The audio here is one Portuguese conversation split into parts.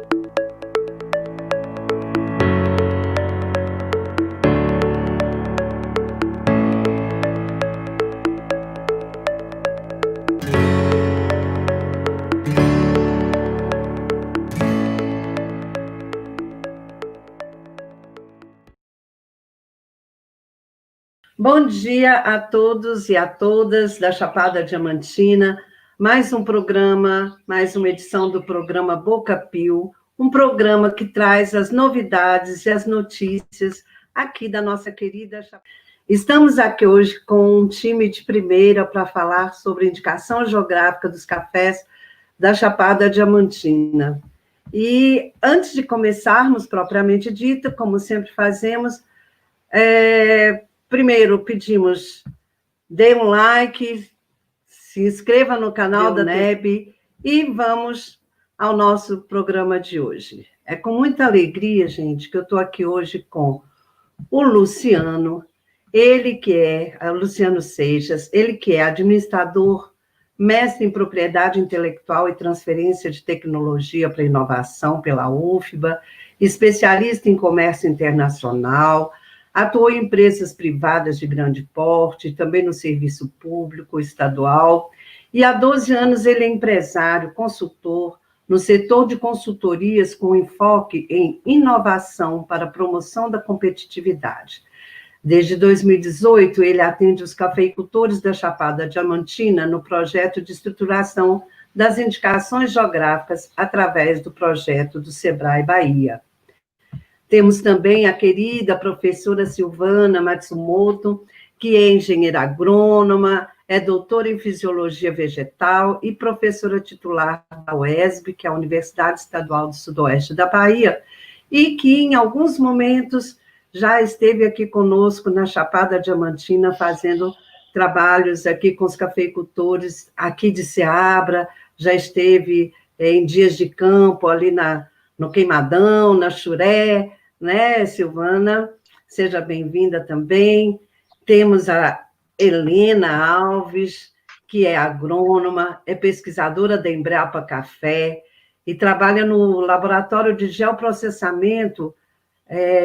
Bom dia a todos e a todas da Chapada Diamantina. Mais um programa, mais uma edição do programa Boca Pio, um programa que traz as novidades e as notícias aqui da nossa querida Chapada. Estamos aqui hoje com um time de primeira para falar sobre a indicação geográfica dos cafés da Chapada Diamantina. E antes de começarmos propriamente dito, como sempre fazemos, primeiro, pedimos, dê um like, se inscreva no canal da NEB e vamos ao nosso programa de hoje. É com muita alegria, gente, que eu estou aqui hoje com o Luciano, Luciano Seixas, ele que é administrador, mestre em propriedade intelectual e transferência de tecnologia para inovação pela UFBA, especialista em comércio internacional, atuou em empresas privadas de grande porte, também no serviço público estadual, e há 12 anos ele é empresário, consultor, no setor de consultorias com enfoque em inovação para a promoção da competitividade. Desde 2018, ele atende os cafeicultores da Chapada Diamantina no projeto de estruturação das indicações geográficas através do projeto do Sebrae Bahia. Temos também a querida professora Silvana Matsumoto, que é engenheira agrônoma, é doutora em fisiologia vegetal e professora titular da UESB, que é a Universidade Estadual do Sudoeste da Bahia, e que em alguns momentos já esteve aqui conosco na Chapada Diamantina, fazendo trabalhos aqui com os cafeicultores aqui de Ceabra, já esteve em dias de campo ali no Queimadão, na Xuré, né, Silvana? Seja bem-vinda também. Temos a Helena Alves, que é agrônoma, é pesquisadora da Embrapa Café e trabalha no Laboratório de Geoprocessamento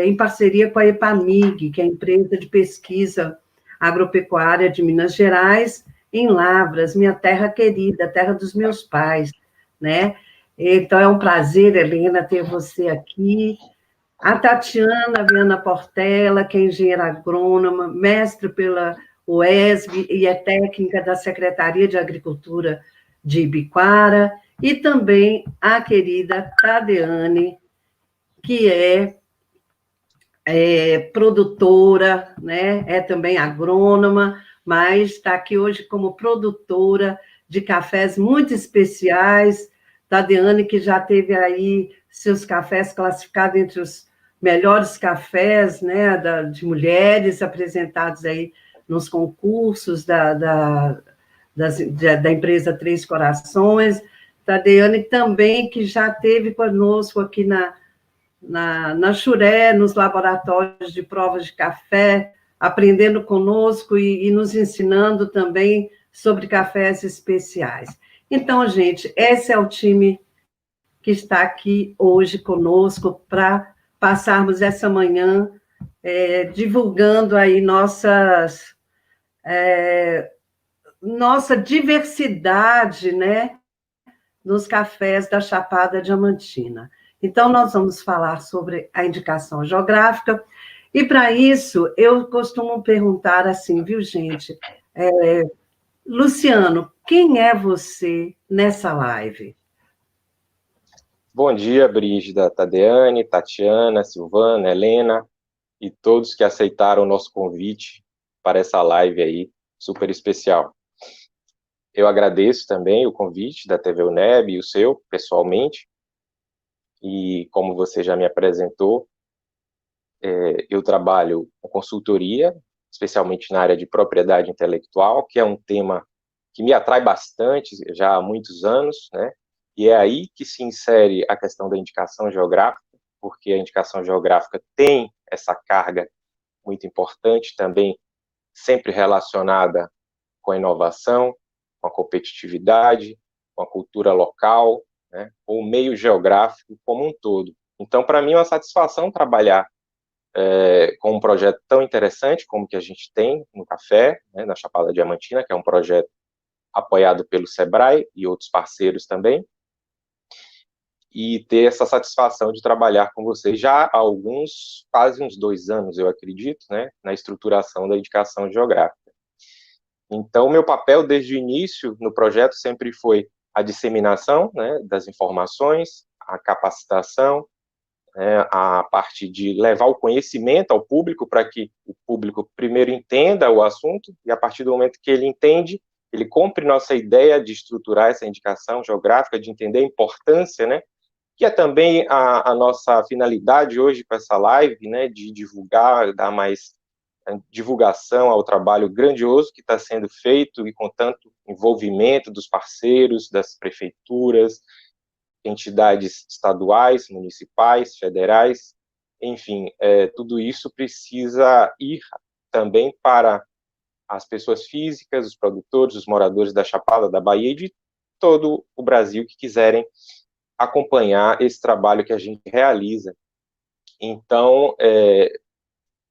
em parceria com a EPAMIG, que é a empresa de pesquisa agropecuária de Minas Gerais, em Lavras, minha terra querida, terra dos meus pais, né? Então, é um prazer, Helena, ter você aqui. A Tatiana Viana Portela, que é engenheira agrônoma, mestre pela UESB e é técnica da Secretaria de Agricultura de Ibiquara, e também a querida Tadeane, que é produtora, né? É também agrônoma, mas está aqui hoje como produtora de cafés muito especiais. Tadeane, que já teve aí seus cafés classificados entre os melhores cafés, né, de mulheres apresentados aí nos concursos da empresa Três Corações. Tadeane também, que já esteve conosco aqui na Xuré, nos laboratórios de provas de café, aprendendo conosco e nos ensinando também sobre cafés especiais. Então, gente, esse é o time que está aqui hoje conosco para passarmos essa manhã divulgando aí nossa diversidade, né, nos cafés da Chapada Diamantina. Então, nós vamos falar sobre a indicação geográfica, e para isso, eu costumo perguntar assim, viu, gente? Luciano, quem é você nessa live? Bom dia, Brígida, Tadeane, Tatiana, Silvana, Helena e todos que aceitaram o nosso convite para essa live aí, super especial. Eu agradeço também o convite da TV UNEB e o seu, pessoalmente, e como você já me apresentou, eu trabalho com consultoria, especialmente na área de propriedade intelectual, que é um tema que me atrai bastante já há muitos anos, né? E é aí que se insere a questão da indicação geográfica, porque a indicação geográfica tem essa carga muito importante também, sempre relacionada com a inovação, com a competitividade, com a cultura local, né, ou meio geográfico como um todo. Então, para mim, é uma satisfação trabalhar com um projeto tão interessante como que a gente tem no Café, né, na Chapada Diamantina, que é um projeto apoiado pelo Sebrae e outros parceiros também, e ter essa satisfação de trabalhar com vocês já há quase uns 2 anos, eu acredito, né, na estruturação da indicação geográfica. Então, meu papel desde o início no projeto sempre foi a disseminação, né, das informações, a capacitação, né, a parte de levar o conhecimento ao público para que o público primeiro entenda o assunto e a partir do momento que ele entende, ele compre nossa ideia de estruturar essa indicação geográfica, de entender a importância, né, que é também a nossa finalidade hoje com essa live, né, de divulgar, dar mais divulgação ao trabalho grandioso que está sendo feito e com tanto envolvimento dos parceiros, das prefeituras, entidades estaduais, municipais, federais, enfim, tudo isso precisa ir também para as pessoas físicas, os produtores, os moradores da Chapada, da Bahia e de todo o Brasil que quiserem acompanhar esse trabalho que a gente realiza. Então,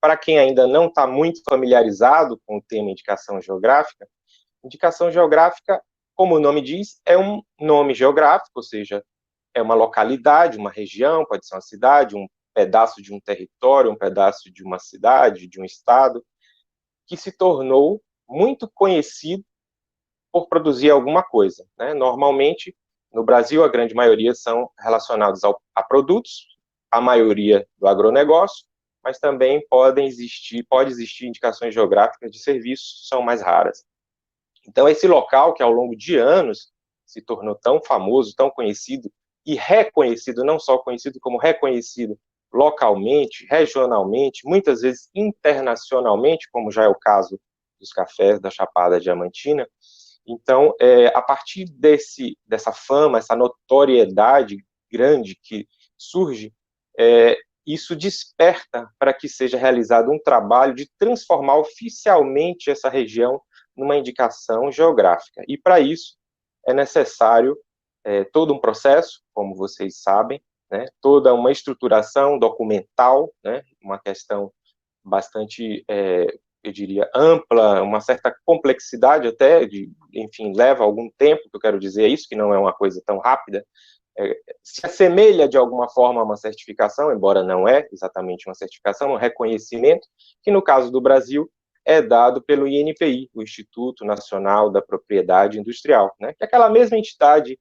para quem ainda não está muito familiarizado com o tema indicação geográfica, como o nome diz, é um nome geográfico, ou seja, é uma localidade, uma região, pode ser uma cidade, um pedaço de um território, um pedaço de uma cidade, de um estado, que se tornou muito conhecido por produzir alguma coisa, né? Normalmente, no Brasil, a grande maioria são relacionados a produtos, a maioria do agronegócio, mas também pode existir indicações geográficas de serviços, são mais raras. Então, esse local que ao longo de anos se tornou tão famoso, tão conhecido e reconhecido, não só conhecido, como reconhecido localmente, regionalmente, muitas vezes internacionalmente, como já é o caso dos cafés da Chapada Diamantina. Então, a partir dessa fama, essa notoriedade grande que surge, isso desperta para que seja realizado um trabalho de transformar oficialmente essa região numa indicação geográfica. E, para isso, é necessário todo um processo, como vocês sabem, né, toda uma estruturação documental, né, uma questão bastante, eu diria, ampla, uma certa complexidade até, enfim, leva algum tempo, que eu quero dizer isso, que não é uma coisa tão rápida, se assemelha de alguma forma a uma certificação, embora não é exatamente uma certificação, um reconhecimento, que no caso do Brasil é dado pelo INPI, o Instituto Nacional da Propriedade Industrial, né, que é aquela mesma entidade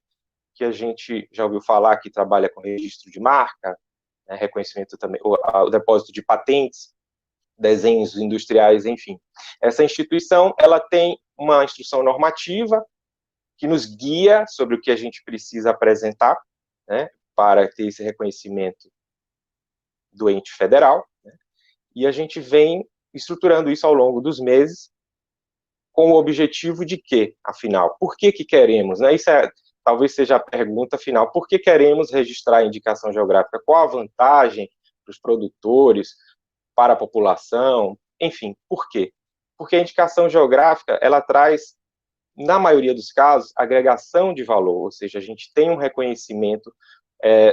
que a gente já ouviu falar, que trabalha com registro de marca, né, reconhecimento também, o depósito de patentes, desenhos industriais, enfim. Essa instituição, ela tem uma instrução normativa que nos guia sobre o que a gente precisa apresentar, né, para ter esse reconhecimento do ente federal, né, e a gente vem estruturando isso ao longo dos meses, com o objetivo de quê, afinal? Por que queremos? Né? Isso talvez seja a pergunta final. Por que queremos registrar a indicação geográfica? Qual a vantagem para os produtores, para a população? Enfim, por quê? Porque a indicação geográfica, ela traz, na maioria dos casos, agregação de valor, ou seja, a gente tem um reconhecimento,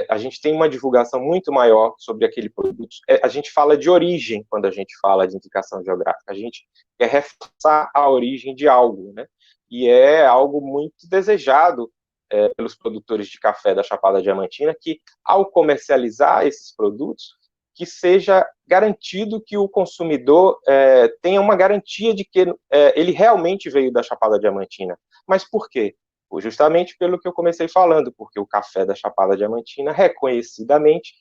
a gente tem uma divulgação muito maior sobre aquele produto. A gente fala de origem quando a gente fala de indicação geográfica, a gente quer reforçar a origem de algo, né? E é algo muito desejado pelos produtores de café da Chapada Diamantina, que ao comercializar esses produtos, que seja garantido que o consumidor tenha uma garantia de que ele realmente veio da Chapada Diamantina. Mas por quê? Justamente pelo que eu comecei falando, porque o café da Chapada Diamantina, reconhecidamente,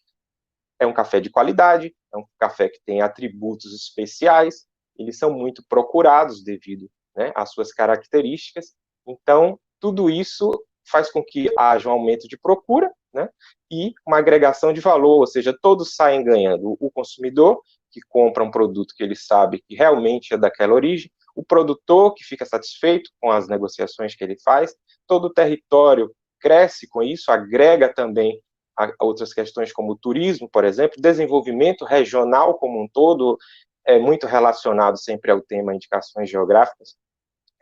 é um café de qualidade, é um café que tem atributos especiais, eles são muito procurados devido, né, às suas características. Então, tudo isso faz com que haja um aumento de procura, né, e uma agregação de valor, ou seja, todos saem ganhando. O consumidor, que compra um produto que ele sabe que realmente é daquela origem, o produtor, que fica satisfeito com as negociações que ele faz, todo o território cresce com isso, agrega também a outras questões como o turismo, por exemplo, desenvolvimento regional como um todo, é muito relacionado sempre ao tema indicações geográficas,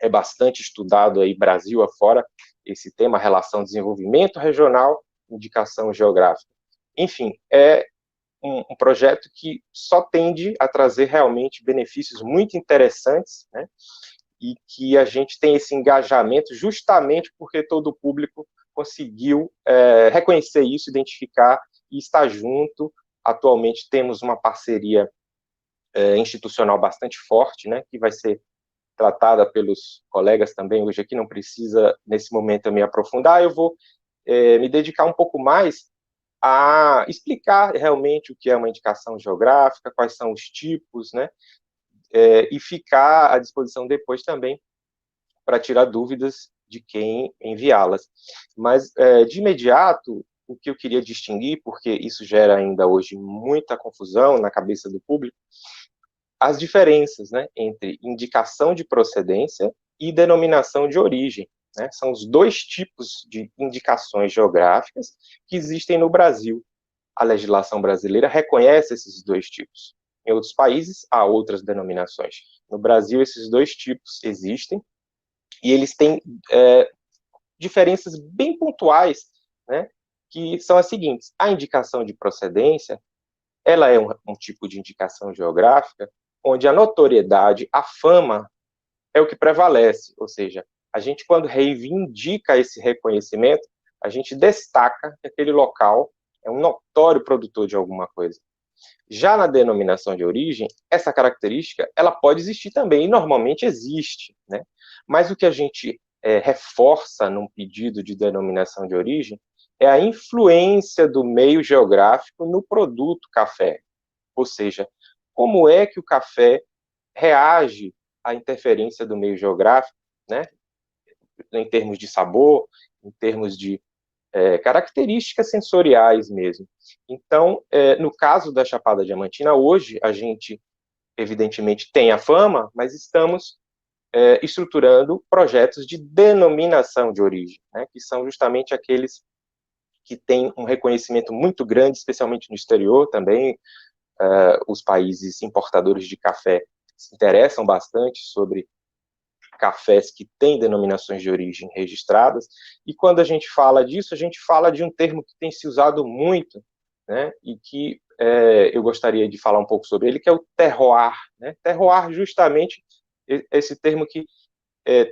é bastante estudado aí Brasil afora, esse tema, relação desenvolvimento regional, indicação geográfica. Enfim, é um projeto que só tende a trazer realmente benefícios muito interessantes, né? E que a gente tem esse engajamento justamente porque todo o público conseguiu reconhecer isso, identificar e estar junto. Atualmente temos uma parceria institucional bastante forte, né, que vai ser tratada pelos colegas também hoje aqui, não precisa nesse momento eu me aprofundar, eu vou me dedicar um pouco mais a explicar realmente o que é uma indicação geográfica, quais são os tipos, né, e ficar à disposição depois também para tirar dúvidas de quem enviá-las. Mas, de imediato, o que eu queria distinguir, porque isso gera ainda hoje muita confusão na cabeça do público, as diferenças, né, entre indicação de procedência e denominação de origem, né? São os dois tipos de indicações geográficas que existem no Brasil. A legislação brasileira reconhece esses dois tipos. Em outros países, há outras denominações. No Brasil, esses dois tipos existem e eles têm diferenças bem pontuais, né, que são as seguintes. A indicação de procedência, ela é um tipo de indicação geográfica onde a notoriedade, a fama, é o que prevalece. Ou seja, a gente, quando reivindica esse reconhecimento, a gente destaca que aquele local é um notório produtor de alguma coisa. Já na denominação de origem, essa característica ela pode existir também, e normalmente existe, né? Mas o que a gente reforça num pedido de denominação de origem é a influência do meio geográfico no produto café. Ou seja, como é que o café reage à interferência do meio geográfico, né? Em termos de sabor, em termos de características sensoriais mesmo. Então, no caso da Chapada Diamantina, hoje a gente, evidentemente, tem a fama, mas estamos estruturando projetos de denominação de origem, né, que são justamente aqueles que têm um reconhecimento muito grande, especialmente no exterior também. Os países importadores de café se interessam bastante sobre cafés que têm denominações de origem registradas, e quando a gente fala disso, a gente fala de um termo que tem se usado muito, né, e que eu gostaria de falar um pouco sobre ele, que é o terroir, né? Terroir, justamente, esse termo que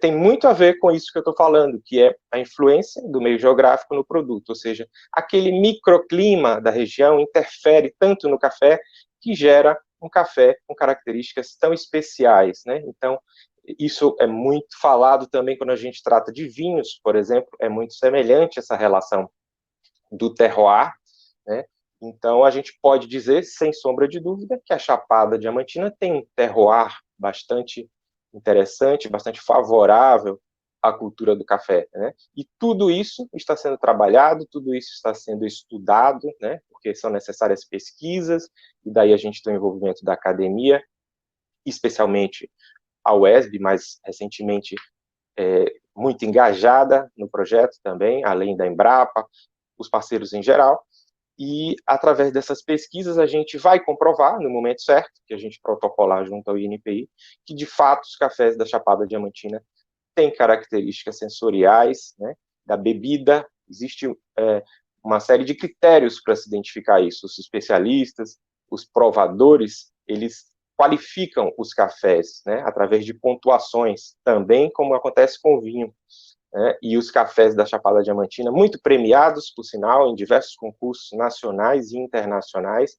tem muito a ver com isso que eu estou falando, que é a influência do meio geográfico no produto, ou seja, aquele microclima da região interfere tanto no café que gera um café com características tão especiais, né? Então, isso é muito falado também quando a gente trata de vinhos, por exemplo, é muito semelhante essa relação do terroir, né? Então, a gente pode dizer, sem sombra de dúvida, que a Chapada Diamantina tem um terroir bastante interessante, bastante favorável à cultura do café, né? E tudo isso está sendo trabalhado, tudo isso está sendo estudado, né? Porque são necessárias pesquisas, e daí a gente tem o envolvimento da academia, especialmente a UESB, mais recentemente muito engajada no projeto também, além da Embrapa, os parceiros em geral, e através dessas pesquisas a gente vai comprovar, no momento certo, que a gente protocolar junto ao INPI, que de fato os cafés da Chapada Diamantina têm características sensoriais, né, da bebida, existe uma série de critérios para se identificar isso. Os especialistas, os provadores, eles qualificam os cafés, né, através de pontuações, também como acontece com o vinho. E os cafés da Chapada Diamantina, muito premiados, por sinal, em diversos concursos nacionais e internacionais,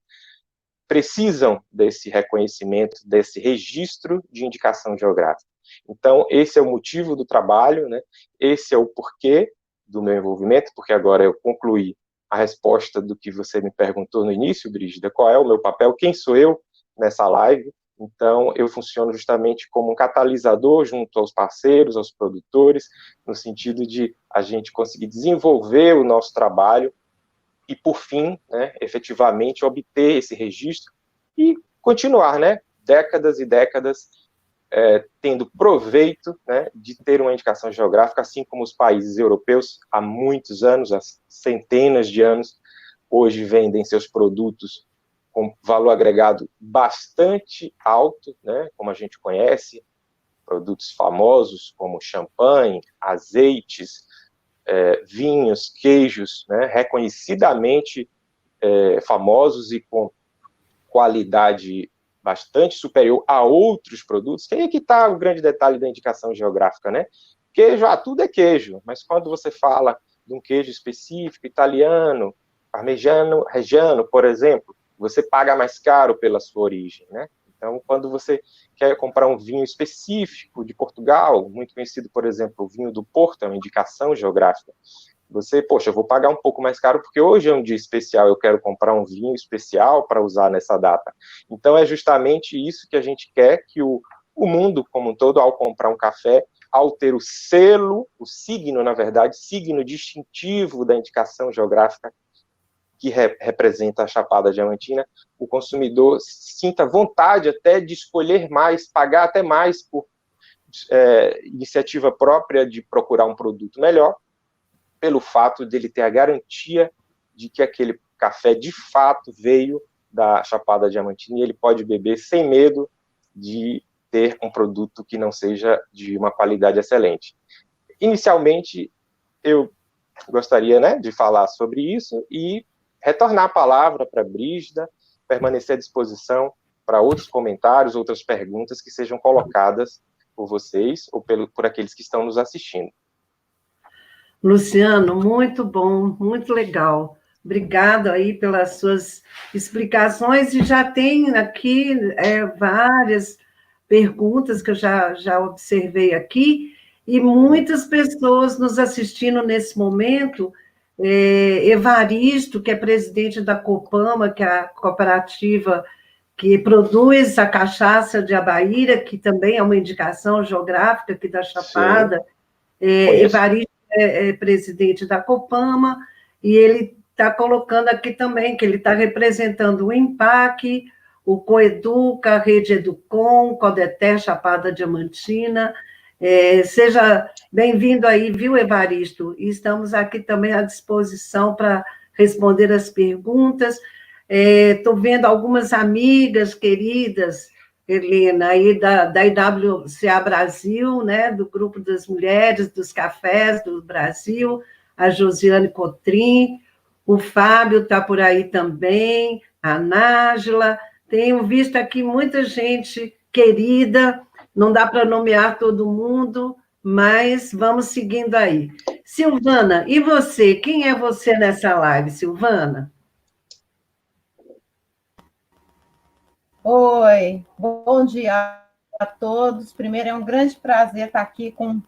precisam desse reconhecimento, desse registro de indicação geográfica. Então, esse é o motivo do trabalho, né? Esse é o porquê do meu envolvimento, porque agora eu concluí a resposta do que você me perguntou no início, Brígida, qual é o meu papel, quem sou eu nessa live. Então, eu funciono justamente como um catalisador junto aos parceiros, aos produtores, no sentido de a gente conseguir desenvolver o nosso trabalho e, por fim, né, efetivamente obter esse registro e continuar, né, décadas e décadas tendo proveito, né, de ter uma indicação geográfica, assim como os países europeus há muitos anos, há centenas de anos, hoje vendem seus produtos com valor agregado bastante alto, né, como a gente conhece, produtos famosos como champanhe, azeites, vinhos, queijos, né, reconhecidamente famosos e com qualidade bastante superior a outros produtos, que aí que está o grande detalhe da indicação geográfica, né? Queijo, tudo é queijo, mas quando você fala de um queijo específico, italiano, parmegiano, reggiano, por exemplo, você paga mais caro pela sua origem, né? Então, quando você quer comprar um vinho específico de Portugal, muito conhecido, por exemplo, o vinho do Porto, é uma indicação geográfica, você, poxa, eu vou pagar um pouco mais caro porque hoje é um dia especial, eu quero comprar um vinho especial para usar nessa data. Então, é justamente isso que a gente quer que o mundo como um todo, ao comprar um café, ao ter o selo, o signo, na verdade, signo distintivo da indicação geográfica que representa a Chapada Diamantina, o consumidor sinta vontade até de escolher mais, pagar até mais por iniciativa própria de procurar um produto melhor, pelo fato dele ter a garantia de que aquele café de fato veio da Chapada Diamantina e ele pode beber sem medo de ter um produto que não seja de uma qualidade excelente. Inicialmente, eu gostaria, né, de falar sobre isso e retornar a palavra para a Brígida, permanecer à disposição para outros comentários, outras perguntas que sejam colocadas por vocês ou por aqueles que estão nos assistindo. Luciano, muito bom, muito legal. Obrigado aí pelas suas explicações, e já tem aqui várias perguntas que eu já observei aqui, e muitas pessoas nos assistindo nesse momento. Evaristo, que é presidente da Copama, que é a cooperativa que produz a cachaça de Abaíra, que também é uma indicação geográfica aqui da Chapada. Evaristo é presidente da Copama, e ele está colocando aqui também que ele está representando o IMPAC, o Coeduca, a Rede Educom, Codeter Chapada Diamantina. Seja bem-vindo aí, viu, Evaristo? E estamos aqui também à disposição para responder as perguntas. Estou vendo algumas amigas queridas, Helena, aí da IWCA Brasil, né, do Grupo das Mulheres dos Cafés do Brasil, a Josiane Cotrim, o Fábio está por aí também, a Nájila. Tenho visto aqui muita gente querida, não dá para nomear todo mundo, mas vamos seguindo aí. Silvana, e você? Quem é você nessa live, Silvana? Oi, bom dia a todos. Primeiro, é um grande prazer estar aqui com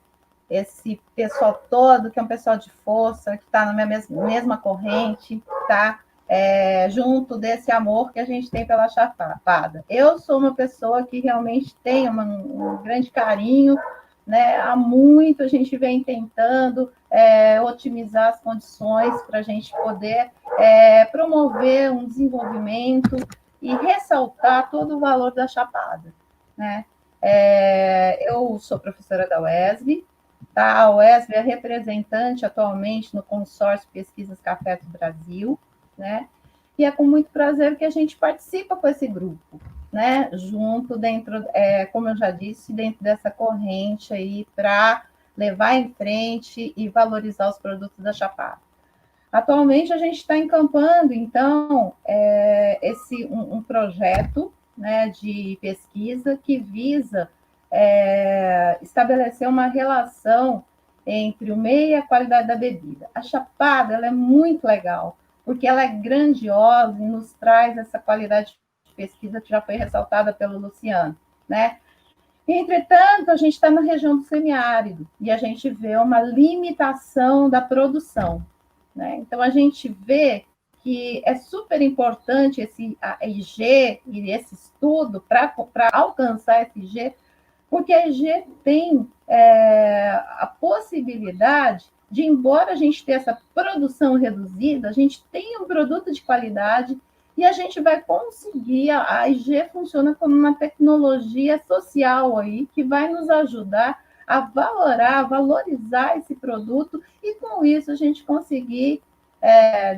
esse pessoal todo, que é um pessoal de força, que está na mesma corrente, tá? Junto desse amor que a gente tem pela Chapada. Eu sou uma pessoa que realmente tem um grande carinho, né? Há muito a gente vem tentando otimizar as condições para a gente poder promover um desenvolvimento e ressaltar todo o valor da Chapada, né? Eu sou professora da UESB, tá? A UESB é representante atualmente no consórcio Pesquisas Café do Brasil, né? E é com muito prazer que a gente participa com esse grupo, né? Junto dentro, como eu já disse, dentro dessa corrente aí para levar em frente e valorizar os produtos da Chapada. Atualmente, a gente está encampando, então, um projeto, né, de pesquisa que visa estabelecer uma relação entre o meio e a qualidade da bebida. A Chapada ela é muito legal, porque ela é grandiosa e nos traz essa qualidade de pesquisa que já foi ressaltada pelo Luciano, né? Entretanto, a gente está na região do semiárido e a gente vê uma limitação da produção, né? Então, a gente vê que é super importante a EIG e esse estudo para alcançar esse EIG, porque a EIG tem a possibilidade de, embora a gente tenha essa produção reduzida, a gente tem um produto de qualidade e a gente vai conseguir, a EIG funciona como uma tecnologia social aí, que vai nos ajudar a valorizar esse produto e, com isso, a gente conseguir,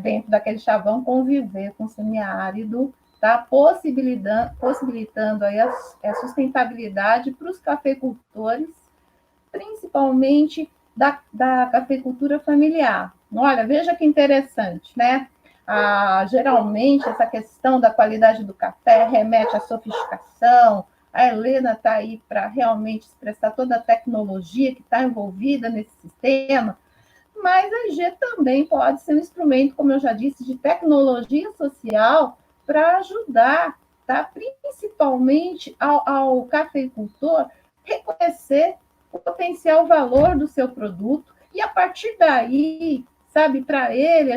dentro daquele chavão, conviver com o semiárido, tá? Possibilitando aí a sustentabilidade para os cafeicultores, principalmente da cafeicultura familiar. Olha, veja que interessante, né? Geralmente, essa questão da qualidade do café remete à sofisticação. A Helena está aí para realmente expressar toda a tecnologia que está envolvida nesse sistema, mas a IG também pode ser um instrumento, como eu já disse, de tecnologia social para ajudar, tá? Principalmente ao cafeicultor reconhecer o potencial valor do seu produto e, a partir daí, sabe, para ele,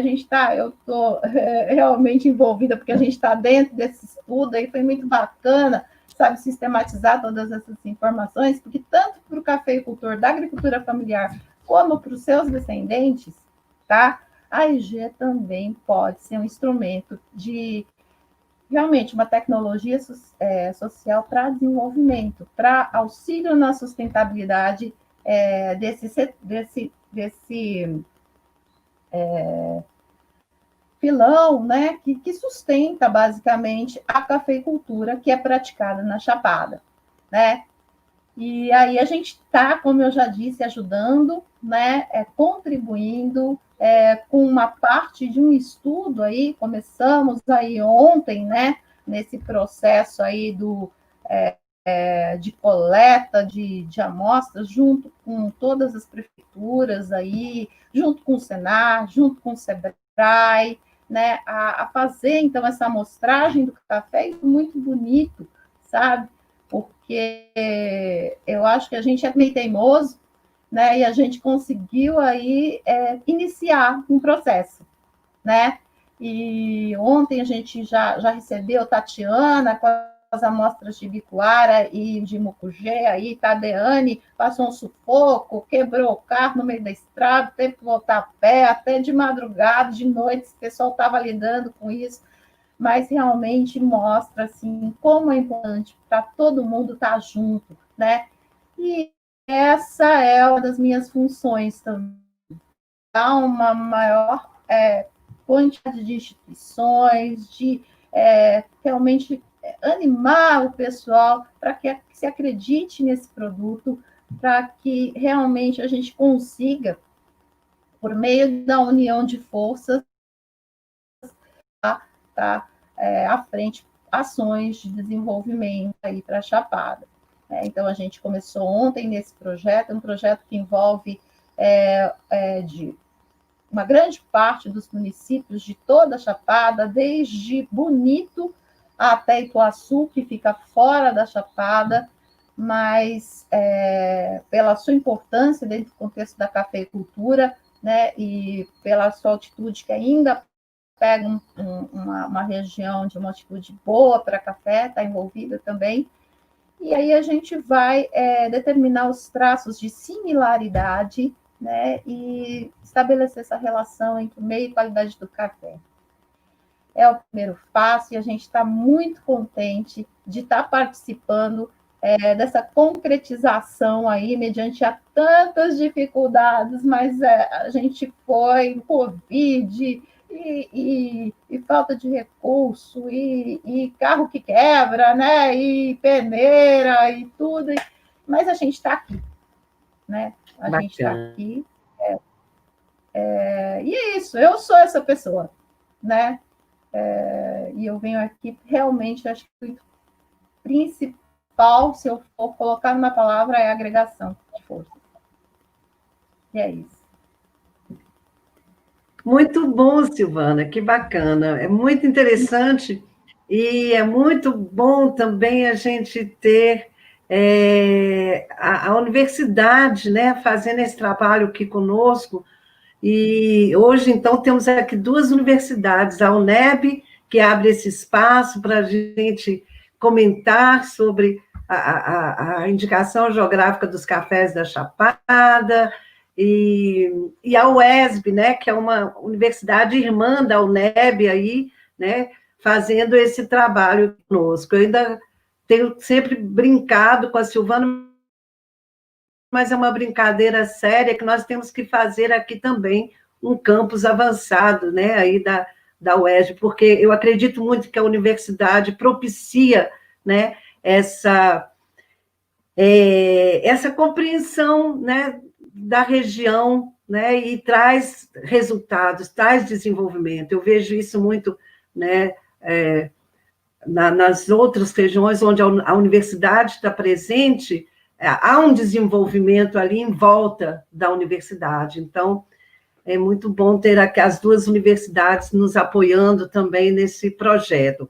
eu estou realmente envolvida, porque a gente está dentro desse estudo, aí foi muito bacana, sabe, sistematizar todas essas informações, porque tanto para o cafeicultor da agricultura familiar, como para os seus descendentes, tá? A IG também pode ser um instrumento de, realmente, uma tecnologia social para desenvolvimento, para auxílio na sustentabilidade desse pilão, né, que sustenta basicamente a cafeicultura que é praticada na Chapada, né? E aí a gente está, como eu já disse, ajudando, né, contribuindo com uma parte de um estudo aí, começamos aí ontem, né, nesse processo aí de coleta de amostras, junto com todas as prefeituras aí, junto com o Senar, junto com o Sebrae, né, a fazer, então, essa amostragem do café, isso é muito bonito, sabe? Porque eu acho que a gente é meio teimoso, né, e a gente conseguiu aí iniciar um processo, né? E ontem a gente já recebeu Tatiana com as amostras de Bicuara e de Mucugê, aí Tadeane passou um sufoco, quebrou o carro no meio da estrada, teve que voltar a pé, até de madrugada, de noite, o pessoal estava lidando com isso, mas realmente mostra, assim, como é importante para todo mundo estar junto, né? E essa é uma das minhas funções também, dar uma maior quantidade de instituições, de realmente animar o pessoal para que se acredite nesse produto, para que realmente a gente consiga, por meio da união de forças, à frente ações de desenvolvimento aí para a Chapada. Então, a gente começou ontem nesse projeto, um projeto que envolve de uma grande parte dos municípios de toda a Chapada, desde Bonito até Ituaçu, que fica fora da Chapada, mas pela sua importância dentro do contexto da cafeicultura, né, e pela sua altitude, que ainda pega uma região de uma altitude boa para café, está envolvida também, e aí a gente vai determinar os traços de similaridade, né, e estabelecer essa relação entre o meio e qualidade do café. É o primeiro passo e a gente está muito contente de estar participando dessa concretização aí, mediante a tantas dificuldades, mas a gente foi, Covid e falta de recurso, e carro que quebra, né, e peneira e tudo, mas a gente está aqui, né? A gente está aqui. E é isso, eu sou essa pessoa, né? E eu venho aqui, realmente, acho que o principal, se eu for colocar numa palavra, é agregação de força. E é isso. Muito bom, Silvana, que bacana. É muito interessante e é muito bom também a gente ter a universidade, né, fazendo esse trabalho aqui conosco. E hoje, então, temos aqui duas universidades, a UNEB, que abre esse espaço para a gente comentar sobre a indicação geográfica dos cafés da Chapada, e a UESB, né, que é uma universidade irmã da UNEB aí, né, fazendo esse trabalho conosco. Eu ainda tenho sempre brincado com a Silvana, mas é uma brincadeira séria que nós temos que fazer aqui também um campus avançado, né, aí da UESB, porque eu acredito muito que a universidade propicia, né, essa compreensão, né, da região, né, e traz resultados, traz desenvolvimento. Eu vejo isso muito, né, nas outras regiões onde a universidade está presente, há um desenvolvimento ali em volta da universidade. Então, é muito bom ter aqui as duas universidades nos apoiando também nesse projeto.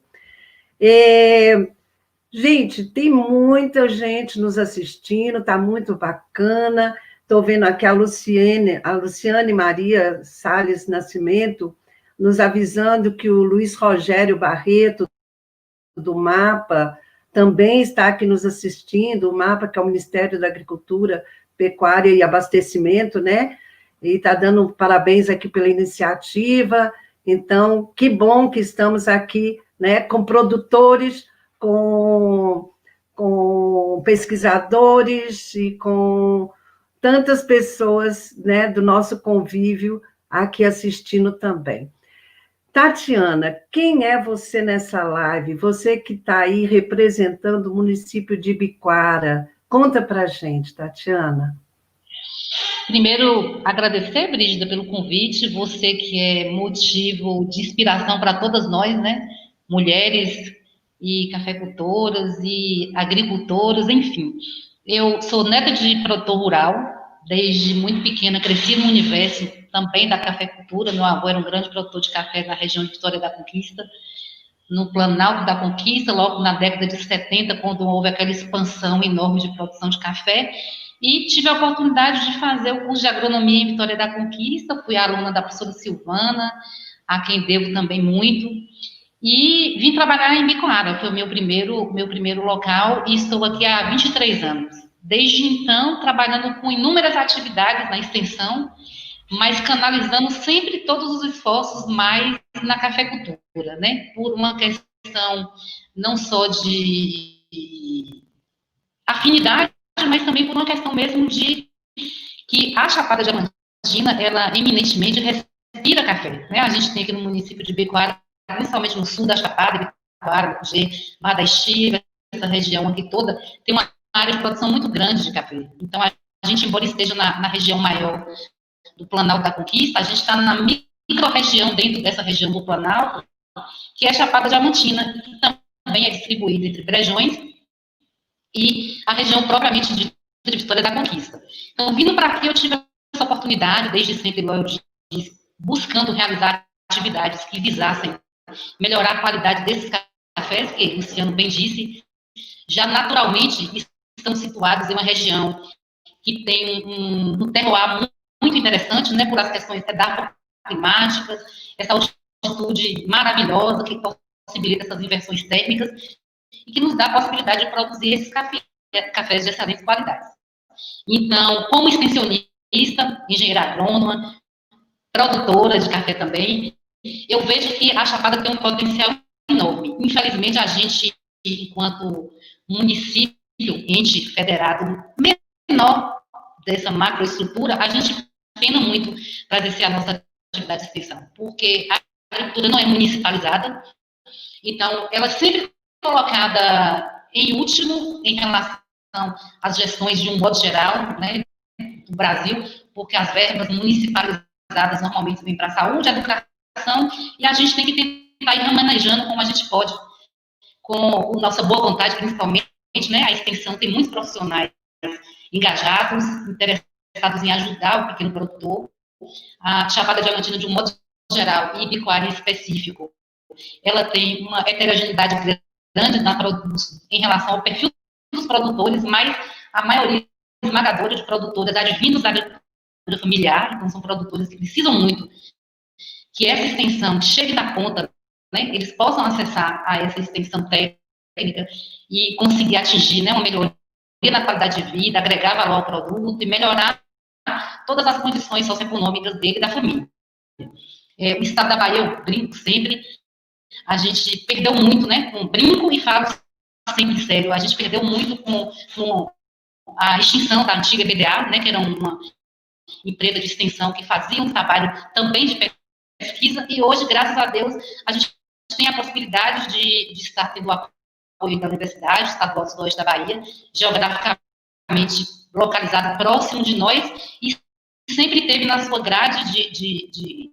Gente, tem muita gente nos assistindo, está muito bacana. Estou vendo aqui a Luciane Maria Salles Nascimento, nos avisando que o Luiz Rogério Barreto, do MAPA, também está aqui nos assistindo, o MAPA, que é o Ministério da Agricultura, Pecuária e Abastecimento, né? E está dando parabéns aqui pela iniciativa. Então, que bom que estamos aqui, né, com produtores, com pesquisadores e com tantas pessoas, né, do nosso convívio aqui assistindo também. Tatiana, quem é você nessa live? Você que está aí representando o município de Ibicoara. Conta para a gente, Tatiana. Primeiro, agradecer, Brígida, pelo convite, você que é motivo de inspiração para todas nós, né? Mulheres e cafeicultoras e agricultoras, enfim. Eu sou neta de produtor rural, desde muito pequena cresci no universo também da cafeicultura. Meu avô era um grande produtor de café na região de Vitória da Conquista, no Planalto da Conquista, logo na década de 70, quando houve aquela expansão enorme de produção de café, e tive a oportunidade de fazer o curso de agronomia em Vitória da Conquista, fui aluna da professora Silvana, a quem devo também muito, e vim trabalhar em Ibicoara, foi o meu primeiro local, e estou aqui há 23 anos. Desde então, trabalhando com inúmeras atividades na extensão, mas canalizando sempre todos os esforços mais na cafeicultura, né? Por uma questão não só de afinidade, mas também por uma questão mesmo de que a Chapada Diamantina, ela eminentemente respira café, né? A gente tem aqui no município de Ibicoara, principalmente no sul da Chapada, Ibicoara, Mar da Estiva, essa região aqui toda, tem uma área de produção muito grande de café. Então, a gente, embora esteja na região maior do Planalto da Conquista, a gente está na micro-região dentro dessa região do Planalto, que é a Chapada Diamantina, que também é distribuída entre Brejões e a região propriamente de Vitória da Conquista. Então, vindo para aqui, eu tive essa oportunidade, desde sempre, eu disse, buscando realizar atividades que visassem melhorar a qualidade desses cafés, que o Luciano bem disse, já naturalmente estão situados em uma região que tem um terroir muito interessante, né, por as questões climáticas, essa altitude maravilhosa que possibilita essas inversões térmicas e que nos dá a possibilidade de produzir esses cafés de excelente qualidade. Então, como extensionista, engenheira agrônoma, produtora de café também, eu vejo que a Chapada tem um potencial enorme. Infelizmente, a gente, enquanto município, ente federado menor dessa macroestrutura, a gente pena muito para exercer a nossa atividade de extensão, porque a agricultura não é municipalizada, então ela é sempre colocada em último em relação às gestões de um modo geral, né, do Brasil, porque as verbas municipalizadas normalmente vêm para a saúde, a educação, e a gente tem que tentar ir manejando como a gente pode, com a nossa boa vontade, principalmente, né, a extensão tem muitos profissionais engajados, interessados em ajudar o pequeno produtor. A Chapada Diamantina, de um modo geral, e Ibicoara em específico, ela tem uma heterogeneidade grande em relação ao perfil dos produtores, mas a maioria esmagadora de produtoras advindos da agricultura familiar, então são produtores que precisam muito que essa extensão chegue na ponta, né, eles possam acessar a essa extensão técnica e conseguir atingir, né, uma melhoria na qualidade de vida, agregar valor ao produto e melhorar todas as condições socioeconômicas dele e da família. O estado da Bahia, eu brinco sempre, a gente perdeu muito, né, com brinco e falo sempre sério, a gente perdeu muito com a extinção da antiga BDA, né, que era uma empresa de extensão que fazia um trabalho também de pesquisa, e hoje, graças a Deus, a gente tem a possibilidade de estar tendo o apoio da Universidade Estadual do Sudoeste da Bahia, geograficamente localizado próximo de nós e sempre teve na sua grade de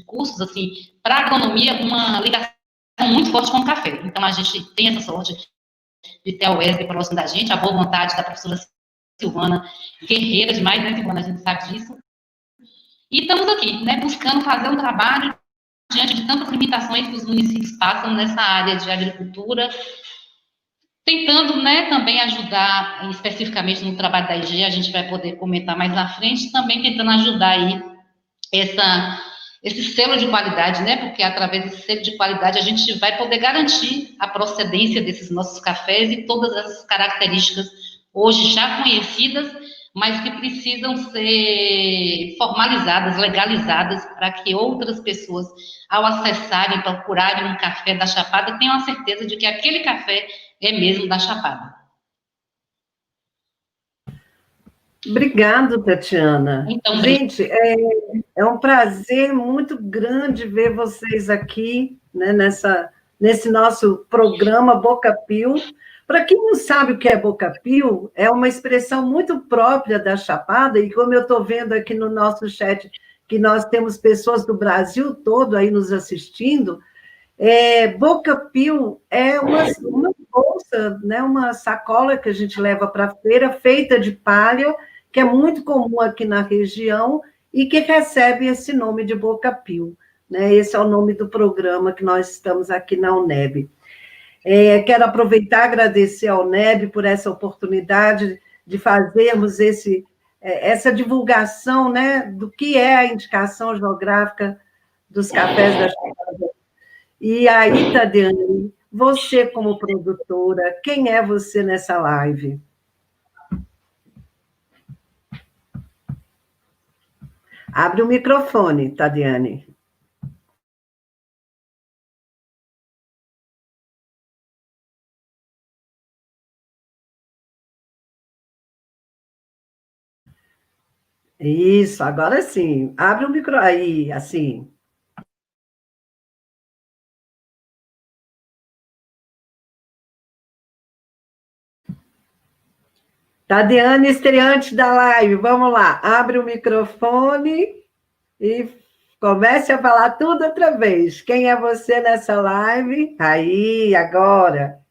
cursos, assim, para agronomia, uma ligação muito forte com o café. Então, a gente tem essa sorte de ter a UESB próximo da gente, a boa vontade da professora Silvana, guerreira demais, né, Silvana? A gente sabe disso. E estamos aqui, né, buscando fazer um trabalho diante de tantas limitações que os municípios passam nessa área de agricultura, tentando, né, também ajudar, especificamente no trabalho da IG, a gente vai poder comentar mais na frente, também tentando ajudar aí esse selo de qualidade, né, porque através desse selo de qualidade a gente vai poder garantir a procedência desses nossos cafés e todas essas características hoje já conhecidas, mas que precisam ser formalizadas, legalizadas, para que outras pessoas, ao acessarem, procurarem um café da Chapada, tenham a certeza de que aquele café é mesmo da Chapada. Obrigado, Tatiana. Então, gente, é um prazer muito grande ver vocês aqui, né, nesse nosso programa Boca Pio. Para quem não sabe o que é Boca Pio, é uma expressão muito própria da Chapada, e como eu estou vendo aqui no nosso chat, que nós temos pessoas do Brasil todo aí nos assistindo, Boca Pio é uma bolsa, né, uma sacola que a gente leva para a feira, feita de palha, que é muito comum aqui na região, e que recebe esse nome de Boca Pio. Né? Esse é o nome do programa que nós estamos aqui na UNEB. Quero aproveitar e agradecer ao UNEB por essa oportunidade de fazermos essa divulgação, né, do que é a indicação geográfica dos cafés da Chapada. E aí, Tadiane, você como produtora, quem é você nessa live? Abre o microfone, Tadiane. Isso, agora sim. Abre o micro aí, assim. Tadiane, estreante da live, vamos lá. Abre o microfone e comece a falar tudo outra vez. Quem é você nessa live? Aí, agora.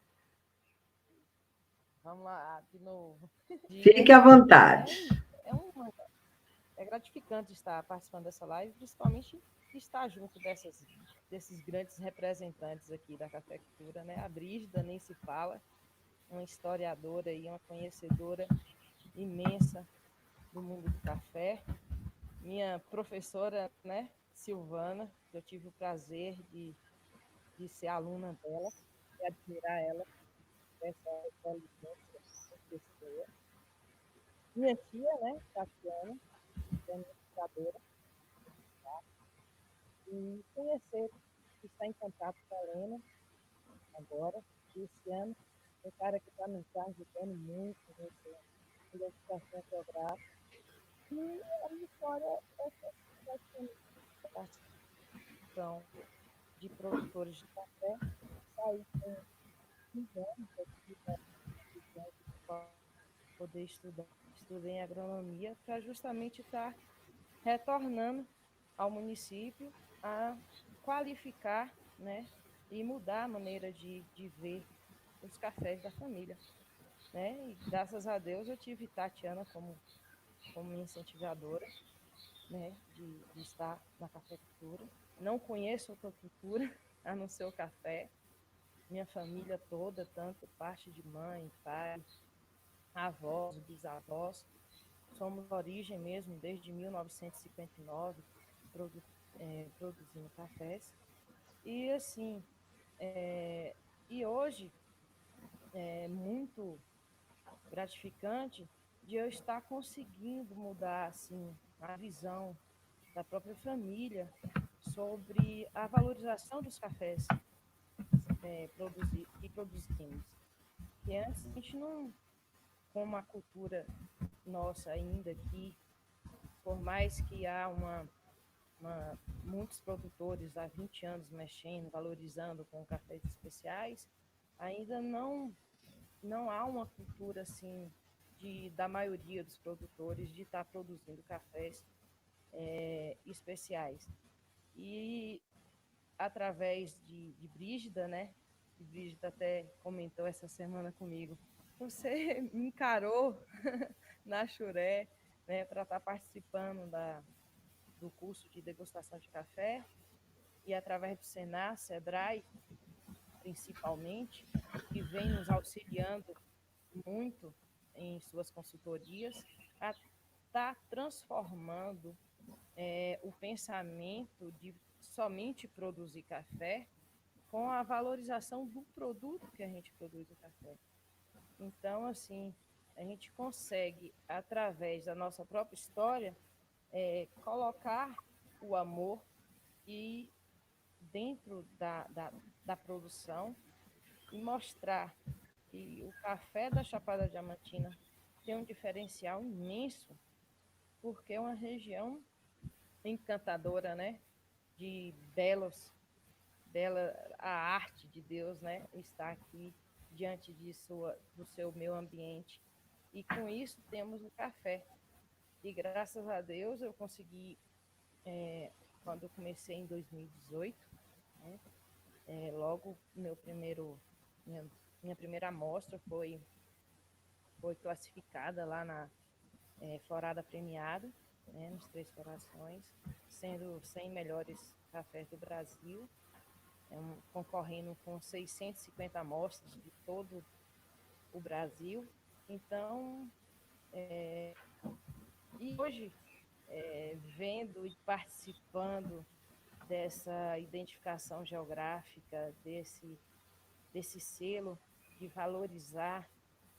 Vamos lá, de novo. Fique à vontade. É gratificante estar participando dessa live, principalmente estar junto desses grandes representantes aqui da cafeicultura, né? A Brígida nem se fala, uma historiadora e uma conhecedora imensa do mundo do café. Minha professora, né, Silvana, que eu tive o prazer de ser aluna dela, e admirar ela, essa pessoa. Minha tia, né, Tatiana, que é administradora, e conhecer, estar em contato com a Helena agora, e esse ano, o cara que está nos ajudando muito nessa identificação geográfica. E a história é participação de produtores de café, sair com 15 anos aqui para poder estudar. Estudei em agronomia para justamente estar retornando ao município a qualificar, né, e mudar a maneira de ver os cafés da família. Né? E graças a Deus eu tive Tatiana como minha incentivadora, né, de estar na cafeicultura. Não conheço outra cultura a não ser o café. Minha família toda, tanto parte de mãe, pai, avós, bisavós, somos de origem mesmo, desde 1959, produzindo cafés. E assim, e hoje é muito gratificante de eu estar conseguindo mudar assim a visão da própria família sobre a valorização dos cafés que produzimos. E antes a gente não, com uma cultura nossa ainda aqui, por mais que há muitos produtores há 20 anos mexendo, valorizando com cafés especiais, ainda não há uma cultura assim da maioria dos produtores de estar produzindo cafés especiais. E através de Brígida, né? Brígida até comentou essa semana comigo, você me encarou na Xuré, né, para estar participando do curso de degustação de café, e através do Senar, Sebrae, principalmente, que vem nos auxiliando muito em suas consultorias, a estar transformando o pensamento de somente produzir café com a valorização do produto que a gente produz o café. Então, assim, a gente consegue, através da nossa própria história, colocar o amor e dentro da produção e mostrar que o café da Chapada Diamantina tem um diferencial imenso, porque é uma região encantadora, né? De bela a arte de Deus, né? Está aqui diante do seu meio ambiente. E com isso temos o café. E graças a Deus eu consegui, quando eu comecei em 2018, né? Logo minha primeira amostra foi classificada lá na Florada Premiada, né, nos 3 Corações, sendo 100 melhores cafés do Brasil, concorrendo com 650 amostras de todo o Brasil. Então, e hoje, vendo e participando dessa identificação geográfica, desse selo de valorizar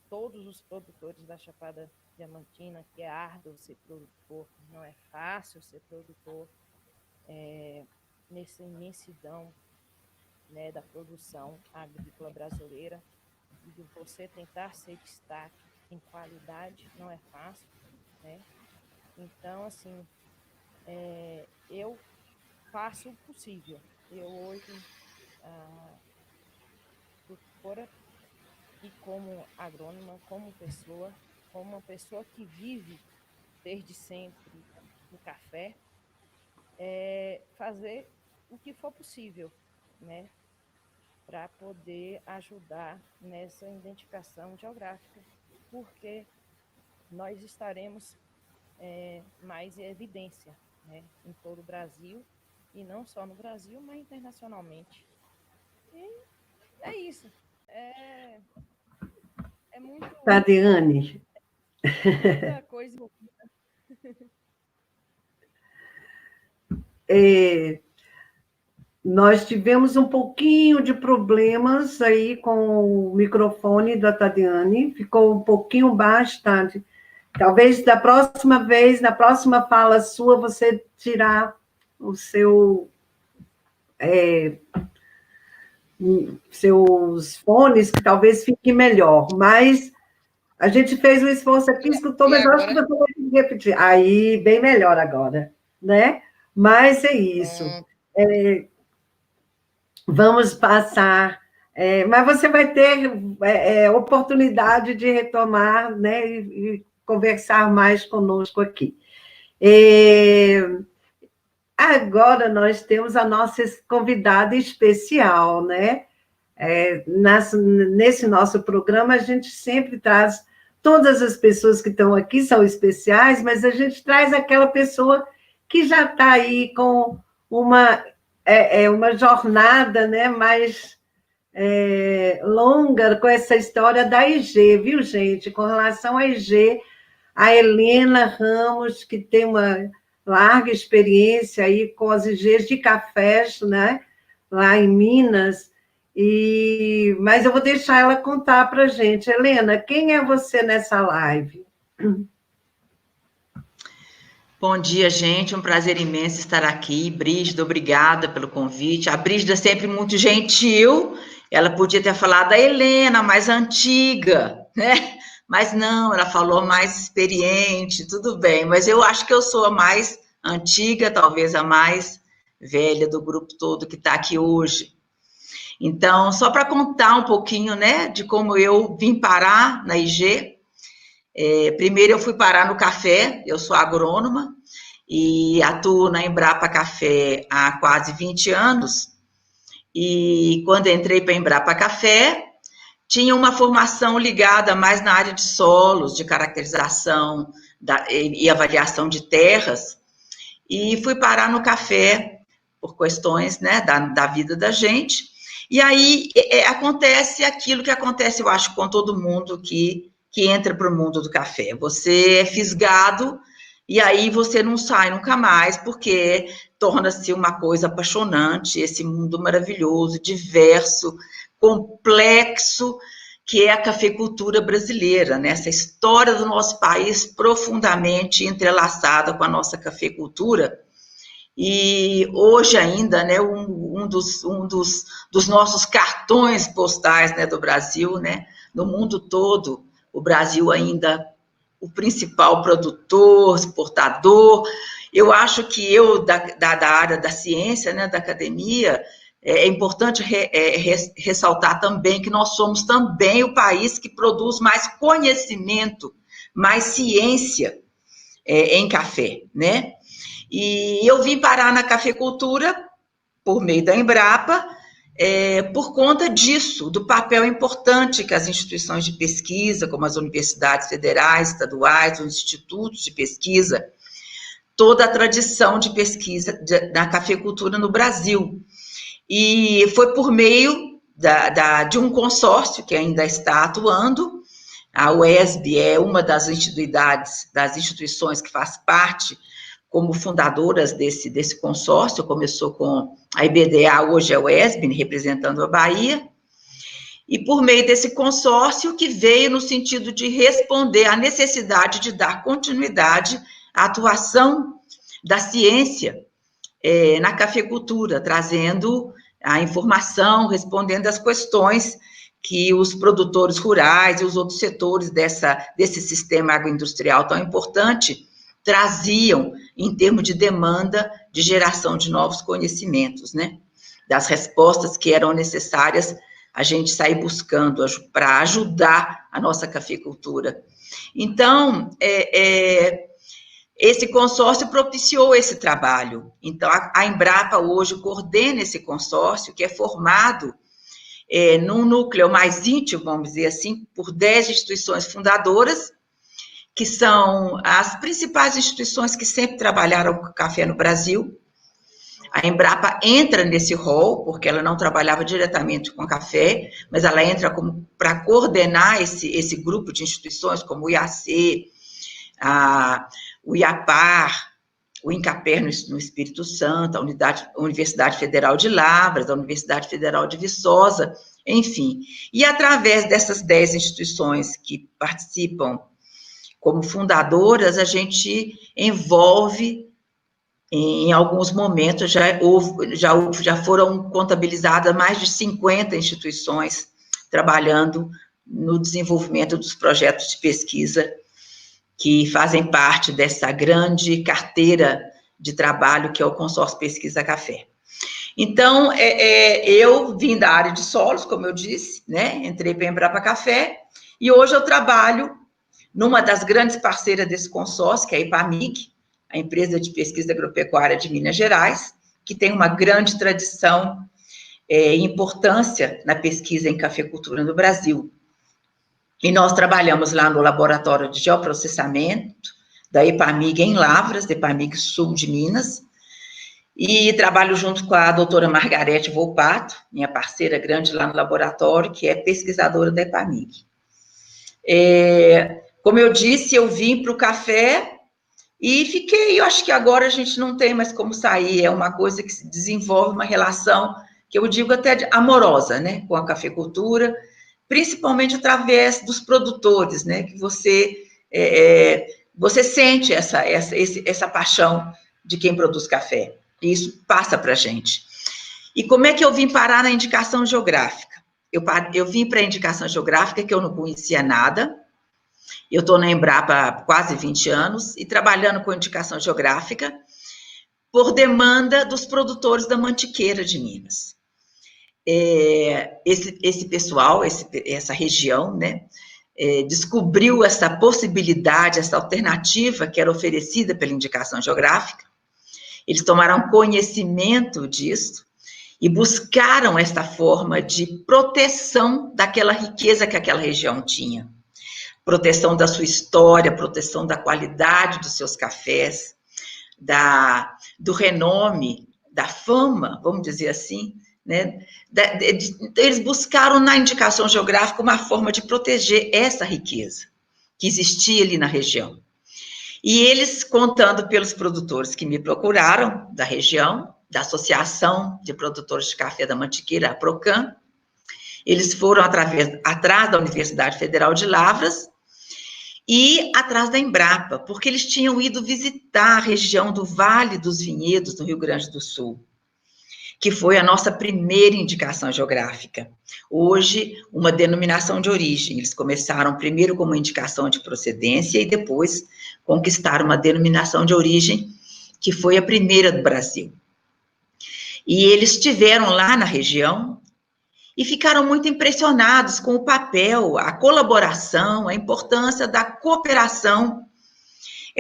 todos os produtores da Chapada Diamantina, que é árduo ser produtor, não é fácil ser produtor, nessa imensidão, né, da produção agrícola brasileira, e de você tentar ser destaque em qualidade não é fácil, né? Então, assim, eu faço o possível. Eu hoje, produtora e como agrônoma, como pessoa, como uma pessoa que vive desde sempre o café, fazer o que for possível, né, para poder ajudar nessa identificação geográfica, porque nós estaremos mais em evidência, né, em todo o Brasil, e não só no Brasil, mas internacionalmente. E é isso. É muito... Tatiane. Muita coisa envolvida. Nós tivemos um pouquinho de problemas aí com o microfone da Tatiane, ficou um pouquinho baixo, Tati. Talvez da próxima vez, na próxima fala sua, você tirar o seus fones, que talvez fique melhor. Mas a gente fez um esforço aqui, escutou, mas eu acho que você vai repetir. Aí, bem melhor agora, né? Mas é isso. Vamos passar, mas você vai ter oportunidade de retomar, né, e conversar mais conosco aqui. Agora nós temos a nossa convidada especial, né? Nesse nosso programa, a gente sempre traz, todas as pessoas que estão aqui são especiais, mas a gente traz aquela pessoa que já está aí com uma jornada, né, mais longa com essa história da IG, viu, gente? Com relação à IG, a Helena Ramos, que tem uma larga experiência aí com as IGs de cafés, né, lá em Minas, mas eu vou deixar ela contar para a gente. Helena, quem é você nessa live? Bom dia, gente, um prazer imenso estar aqui. Brígida, obrigada pelo convite. A Brígida é sempre muito gentil, ela podia ter falado a Helena, mais antiga, né? Mas não, ela falou mais experiente, tudo bem, mas eu acho que eu sou a mais antiga, talvez a mais velha do grupo todo que está aqui hoje. Então, só para contar um pouquinho, né, de como eu vim parar na IG, Primeiro eu fui parar no café, eu sou agrônoma, e atuo na Embrapa Café há quase 20 anos, e quando entrei para a Embrapa Café, tinha uma formação ligada mais na área de solos, de caracterização e avaliação de terras, e fui parar no café por questões, né, da vida da gente, e aí acontece aquilo que acontece, eu acho, com todo mundo que entra para o mundo do café. Você é fisgado, e aí você não sai nunca mais, porque torna-se uma coisa apaixonante, esse mundo maravilhoso, diverso, complexo, que é a cafeicultura brasileira, né? Essa história do nosso país profundamente entrelaçada com a nossa cafeicultura. E hoje ainda, né, um dos nossos cartões postais, né, do Brasil, né? No mundo todo, o Brasil ainda o principal produtor, exportador. Eu acho que da área da ciência, né, da academia, é importante ressaltar também que nós somos também o país que produz mais conhecimento, mais ciência em café, né? E eu vim parar na cafeicultura por meio da Embrapa, por conta disso, do papel importante que as instituições de pesquisa, como as universidades federais, estaduais, os institutos de pesquisa, toda a tradição de pesquisa da cafeicultura no Brasil. E foi por meio de um consórcio que ainda está atuando. A UESB é uma das instituições que faz parte como fundadoras desse consórcio. Começou com a IBDA, hoje é a UESB, representando a Bahia, e por meio desse consórcio que veio no sentido de responder à necessidade de dar continuidade à atuação da ciência na cafeicultura, trazendo a informação, respondendo às questões que os produtores rurais e os outros setores desse sistema agroindustrial tão importante traziam em termos de demanda de geração de novos conhecimentos, né? Das respostas que eram necessárias a gente sair buscando para ajudar a nossa cafeicultura. Então, esse consórcio propiciou esse trabalho. Então, a Embrapa hoje coordena esse consórcio, que é formado num núcleo mais íntimo, vamos dizer assim, por 10 instituições fundadoras, que são as principais instituições que sempre trabalharam com café no Brasil. A Embrapa entra nesse rol, porque ela não trabalhava diretamente com café, mas ela entra para coordenar esse grupo de instituições, como o IAC, o IAPAR, o INCAPER no Espírito Santo, a Universidade Federal de Lavras, a Universidade Federal de Viçosa, enfim. E através dessas 10 instituições que participam como fundadoras, a gente envolve, em alguns momentos, já foram contabilizadas mais de 50 instituições trabalhando no desenvolvimento dos projetos de pesquisa que fazem parte dessa grande carteira de trabalho que é o Consórcio Pesquisa Café. Então, eu vim da área de solos, como eu disse, né? Entrei para a Embrapa Café, e hoje eu trabalho numa das grandes parceiras desse consórcio, que é a IPAMIG, a Empresa de Pesquisa Agropecuária de Minas Gerais, que tem uma grande tradição e importância na pesquisa em cafeicultura no Brasil. E nós trabalhamos lá no Laboratório de Geoprocessamento da IPAMIG em Lavras, da IPAMIG Sul de Minas, e trabalho junto com a doutora Margarete Volpato, minha parceira grande lá no laboratório, que é pesquisadora da IPAMIG. Como eu disse, eu vim para o café e fiquei, eu acho que agora a gente não tem mais como sair, é uma coisa que se desenvolve uma relação, que eu digo até amorosa, né, com a cafeicultura, principalmente através dos produtores, né, que você sente essa paixão de quem produz café, e isso passa para a gente. E como é que eu vim parar na indicação geográfica? Eu vim para a indicação geográfica, que eu não conhecia nada. Eu estou na Embrapa há quase 20 anos e trabalhando com indicação geográfica por demanda dos produtores da Mantiqueira de Minas. Esse pessoal, essa região, né, descobriu essa possibilidade, essa alternativa que era oferecida pela indicação geográfica. Eles tomaram conhecimento disso e buscaram essa forma de proteção daquela riqueza que aquela região tinha. Proteção da sua história, proteção da qualidade dos seus cafés, do renome, da fama, vamos dizer assim, né? Eles buscaram na indicação geográfica uma forma de proteger essa riqueza que existia ali na região. E eles, contando pelos produtores que me procuraram da região, da Associação de Produtores de Café da Mantiqueira, a Procam, eles foram atrás da Universidade Federal de Lavras e atrás da Embrapa, porque eles tinham ido visitar a região do Vale dos Vinhedos, no Rio Grande do Sul, que foi a nossa primeira indicação geográfica. Hoje, uma denominação de origem. Eles começaram primeiro com uma indicação de procedência e depois conquistaram uma denominação de origem, que foi a primeira do Brasil. E eles estiveram lá na região e ficaram muito impressionados com o papel, a colaboração, a importância da cooperação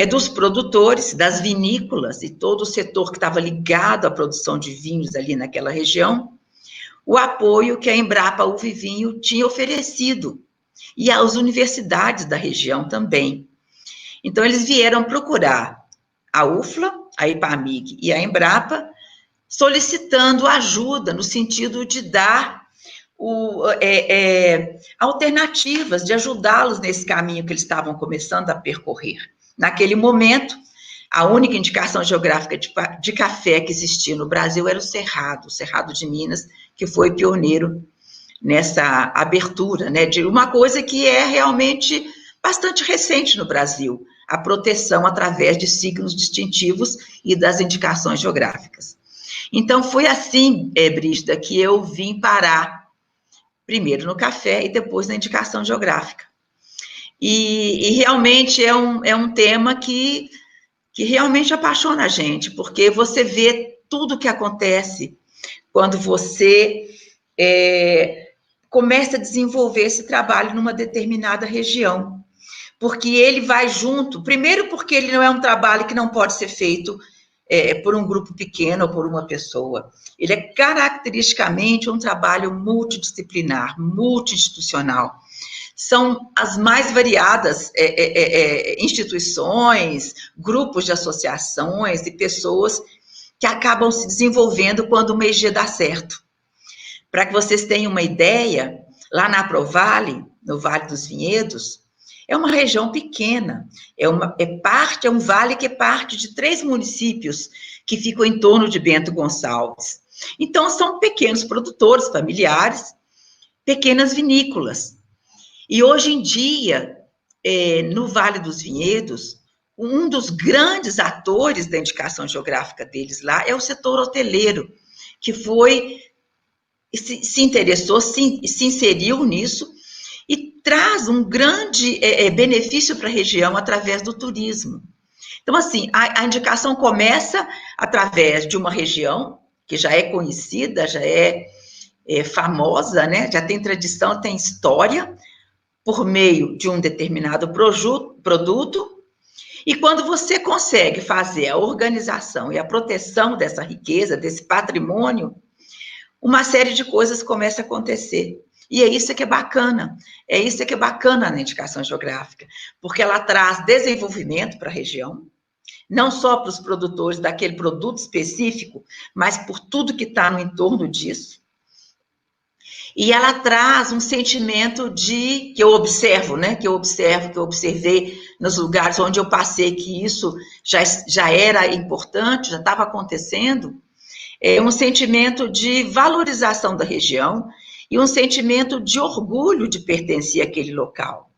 dos produtores, das vinícolas e todo o setor que estava ligado à produção de vinhos ali naquela região, o apoio que a Embrapa Uva e Vinho tinha oferecido, e as universidades da região também. Então, eles vieram procurar a UFLA, a IPAMIG e a Embrapa, solicitando ajuda no sentido de dar alternativas, de ajudá-los nesse caminho que eles estavam começando a percorrer. Naquele momento, a única indicação geográfica de café que existia no Brasil era o Cerrado de Minas, que foi pioneiro nessa abertura, né, de uma coisa que é realmente bastante recente no Brasil, a proteção através de signos distintivos e das indicações geográficas. Então, foi assim, Brígida, que eu vim parar, primeiro no café e depois na indicação geográfica. E realmente é um tema que realmente apaixona a gente, porque você vê tudo o que acontece quando você começa a desenvolver esse trabalho numa determinada região. Porque ele vai junto, primeiro porque ele não é um trabalho que não pode ser feito por um grupo pequeno ou por uma pessoa. Ele é caracteristicamente um trabalho multidisciplinar, multi-institucional. São as mais variadas instituições, grupos de associações e pessoas que acabam se desenvolvendo quando o MEG dá certo. Para que vocês tenham uma ideia, lá na Aprovale, no Vale dos Vinhedos, é uma região pequena, é um vale que é parte de 3 municípios que ficam em torno de Bento Gonçalves. Então, são pequenos produtores familiares, pequenas vinícolas. E hoje em dia, no Vale dos Vinhedos, um dos grandes atores da indicação geográfica deles lá é o setor hoteleiro, que se interessou, se inseriu nisso e traz um grande benefício para a região através do turismo. Então, assim, a indicação começa através de uma região que já é conhecida, já é famosa, né? Já tem tradição, tem história, por meio de um determinado produto, e quando você consegue fazer a organização e a proteção dessa riqueza, desse patrimônio, uma série de coisas começa a acontecer. E é isso que é bacana na indicação geográfica, porque ela traz desenvolvimento para a região, não só para os produtores daquele produto específico, mas por tudo que está no entorno disso. E ela traz um sentimento que eu observo, né? Que eu observei nos lugares onde eu passei, que isso já era importante, já estava acontecendo, um sentimento de valorização da região e um sentimento de orgulho de pertencer àquele local.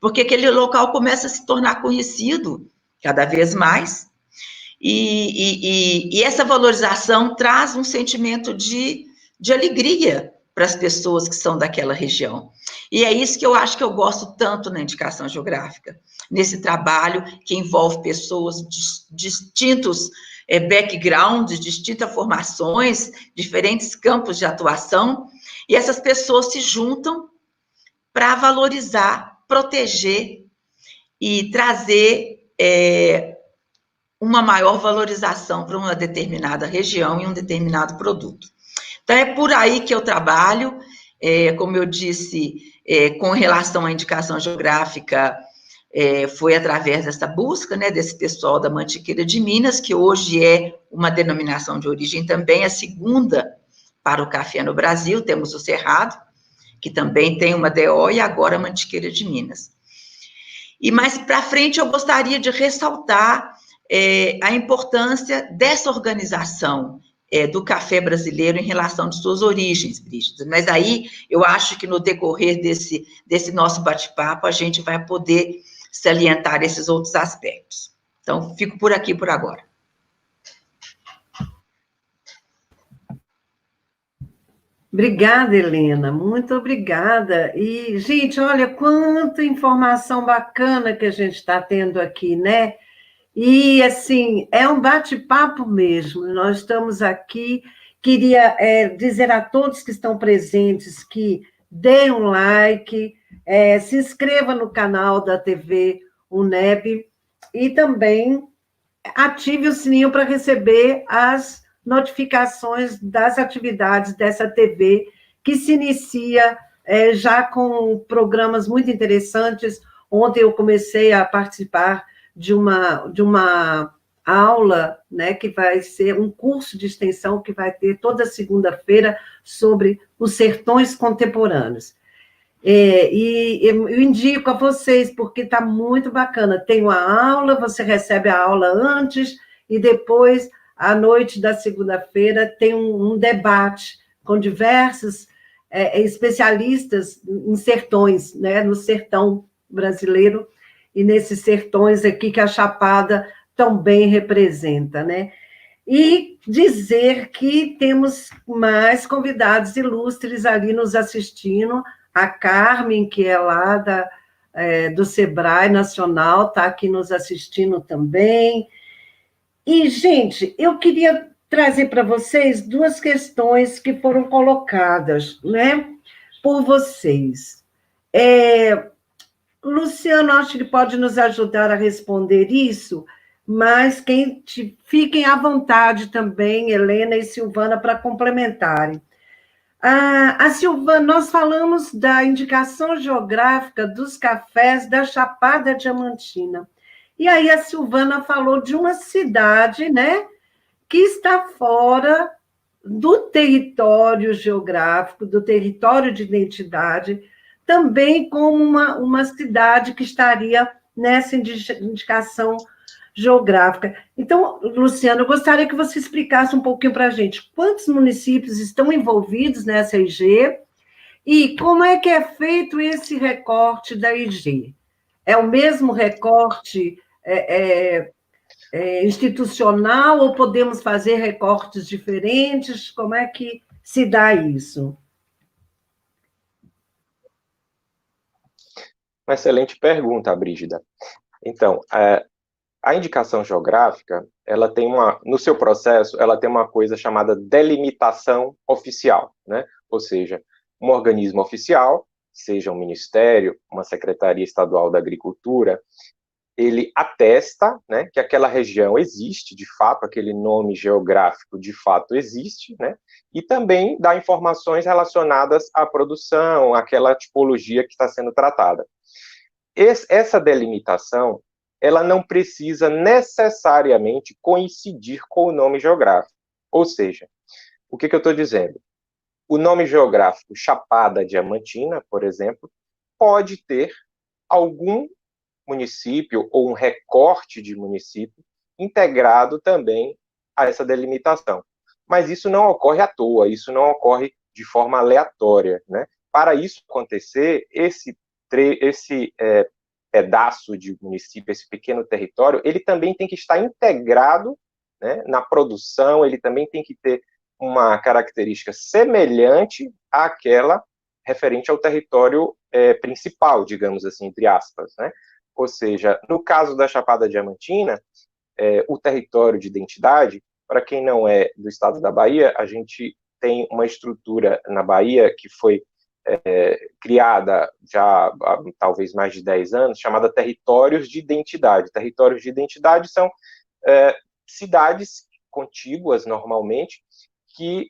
Porque aquele local começa a se tornar conhecido cada vez mais, e essa valorização traz um sentimento de alegria para as pessoas que são daquela região. E é isso que eu acho que eu gosto tanto na indicação geográfica, nesse trabalho que envolve pessoas de distintos backgrounds, distintas formações, diferentes campos de atuação, e essas pessoas se juntam para valorizar, proteger e trazer uma maior valorização para uma determinada região e um determinado produto. Então, é por aí que eu trabalho, como eu disse, com relação à indicação geográfica, foi através dessa busca, né, desse pessoal da Mantiqueira de Minas, que hoje é uma denominação de origem também, a segunda para o café no Brasil. Temos o Cerrado, que também tem uma DO, e agora a Mantiqueira de Minas. E mais para frente eu gostaria de ressaltar a importância dessa organização do café brasileiro em relação de suas origens, Brígida. Mas aí eu acho que no decorrer desse nosso bate-papo a gente vai poder salientar esses outros aspectos. Então, fico por aqui por agora. Obrigada, Helena, muito obrigada. E, gente, olha quanta informação bacana que a gente está tendo aqui, né? E, assim, é um bate-papo mesmo. Nós estamos aqui. Queria dizer a todos que estão presentes que deem um like, se inscreva no canal da TV UNEB e também ative o sininho para receber as notificações das atividades dessa TV, que se inicia já com programas muito interessantes. Ontem eu comecei a participar de uma aula, né, que vai ser um curso de extensão que vai ter toda segunda-feira sobre os sertões contemporâneos. E eu indico a vocês, porque está muito bacana. Tem uma aula, você recebe a aula antes, e depois, à noite da segunda-feira, tem um debate com diversos especialistas em sertões, né, no sertão brasileiro, e nesses sertões aqui que a Chapada também representa, né? E dizer que temos mais convidados ilustres ali nos assistindo. A Carmen, que é lá do Sebrae Nacional, está aqui nos assistindo também. E, gente, eu queria trazer para vocês duas questões que foram colocadas, né, por vocês. Luciano, acho que pode nos ajudar a responder isso, mas fiquem à vontade também, Helena e Silvana, para complementarem. A Silvana, nós falamos da indicação geográfica dos cafés da Chapada Diamantina. E aí a Silvana falou de uma cidade, né, que está fora do território geográfico, do território de identidade, também como uma cidade que estaria nessa indicação geográfica. Então, Luciano, eu gostaria que você explicasse um pouquinho para a gente quantos municípios estão envolvidos nessa IG e como é que é feito esse recorte da IG. É o mesmo recorte institucional ou podemos fazer recortes diferentes? Como é que se dá isso? Uma excelente pergunta, Brígida. Então, a indicação geográfica, ela tem no seu processo, ela tem uma coisa chamada delimitação oficial, né? Ou seja, um organismo oficial, seja um ministério, uma secretaria estadual da agricultura, ele atesta, né, que aquela região existe, de fato, aquele nome geográfico de fato existe, né? E também dá informações relacionadas à produção, àquela tipologia que está sendo tratada. Essa delimitação, ela não precisa necessariamente coincidir com o nome geográfico. Ou seja, o que eu estou dizendo? O nome geográfico Chapada Diamantina, por exemplo, pode ter algum município ou um recorte de município integrado também a essa delimitação. Mas isso não ocorre à toa, isso não ocorre de forma aleatória, né? Para isso acontecer, esse pedaço de município, esse pequeno território, ele também tem que estar integrado, né, na produção, ele também tem que ter uma característica semelhante àquela referente ao território principal, digamos assim, entre aspas, né? Ou seja, no caso da Chapada Diamantina, o território de identidade, para quem não é do estado da Bahia, a gente tem uma estrutura na Bahia que foi criada já há talvez mais de 10 anos, chamada Territórios de Identidade. Territórios de Identidade são cidades contíguas, normalmente, que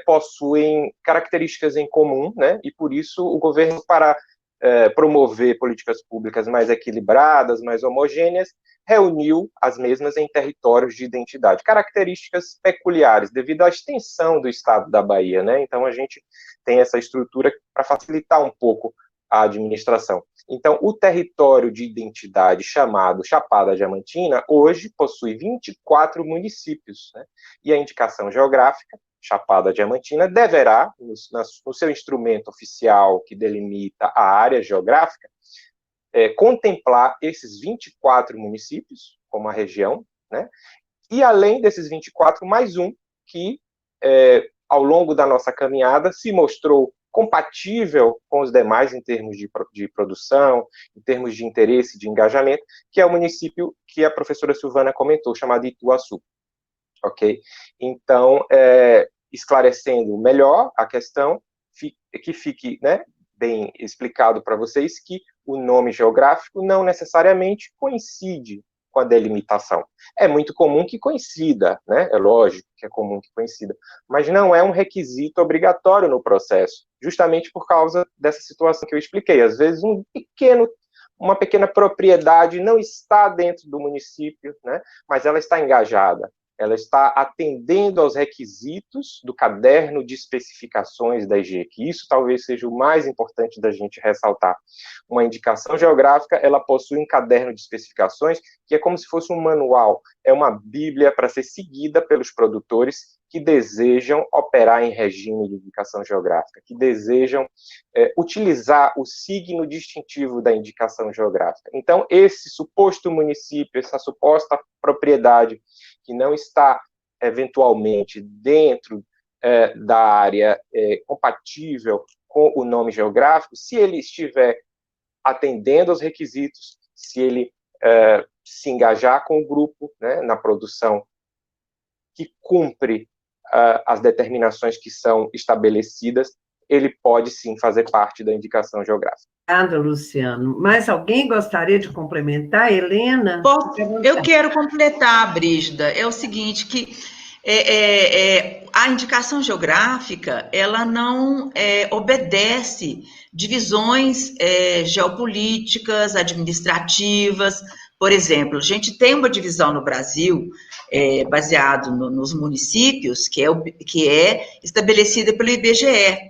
possuem características em comum, né? E por isso o governo, para promover políticas públicas mais equilibradas, mais homogêneas, reuniu as mesmas em territórios de identidade, características peculiares, devido à extensão do estado da Bahia, né? Então, a gente tem essa estrutura para facilitar um pouco a administração. Então, o território de identidade chamado Chapada Diamantina, hoje possui 24 municípios, né? E a indicação geográfica, Chapada Diamantina, deverá, no seu instrumento oficial que delimita a área geográfica, contemplar esses 24 municípios, como a região, né? E além desses 24, mais um que, ao longo da nossa caminhada, se mostrou compatível com os demais em termos de produção, em termos de interesse, de engajamento, que é o município que a professora Silvana comentou, chamado Ituaçu. Ok? Então, esclarecendo melhor a questão, que fique, né, bem explicado para vocês que o nome geográfico não necessariamente coincide com a delimitação. É muito comum que coincida, né? É lógico que é comum que coincida, mas não é um requisito obrigatório no processo, justamente por causa dessa situação que eu expliquei. Às vezes, uma pequena propriedade não está dentro do município, né? Mas ela está engajada. Ela está atendendo aos requisitos do caderno de especificações da EG, que isso talvez seja o mais importante da gente ressaltar. Uma indicação geográfica, ela possui um caderno de especificações, que é como se fosse um manual, é uma bíblia para ser seguida pelos produtores que desejam operar em regime de indicação geográfica, que desejam utilizar o signo distintivo da indicação geográfica. Então, esse suposto município, essa suposta propriedade que não está, eventualmente, dentro da área compatível com o nome geográfico, se ele estiver atendendo aos requisitos, se ele se engajar com o grupo, né, na produção que cumpre as determinações que são estabelecidas, ele pode, sim, fazer parte da indicação geográfica. Obrigada, Luciano. Mais alguém gostaria de complementar? Helena? Eu quero completar, Brígida. É o seguinte, que a indicação geográfica, ela não obedece divisões geopolíticas, administrativas. Por exemplo, a gente tem uma divisão no Brasil baseado nos municípios, que é estabelecida pelo IBGE.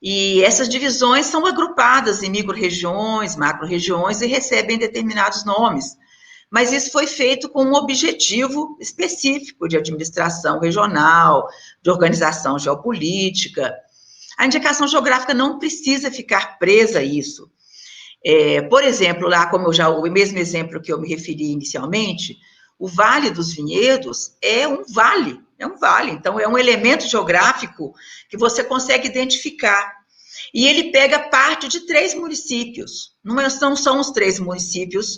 E essas divisões são agrupadas em micro-regiões, macro-regiões e recebem determinados nomes. Mas isso foi feito com um objetivo específico de administração regional, de organização geopolítica. A indicação geográfica não precisa ficar presa a isso. Por exemplo, lá, o mesmo exemplo que eu me referi inicialmente, o Vale dos Vinhedos é um vale, então é um elemento geográfico que você consegue identificar. E ele pega parte de 3 municípios, não são os 3 municípios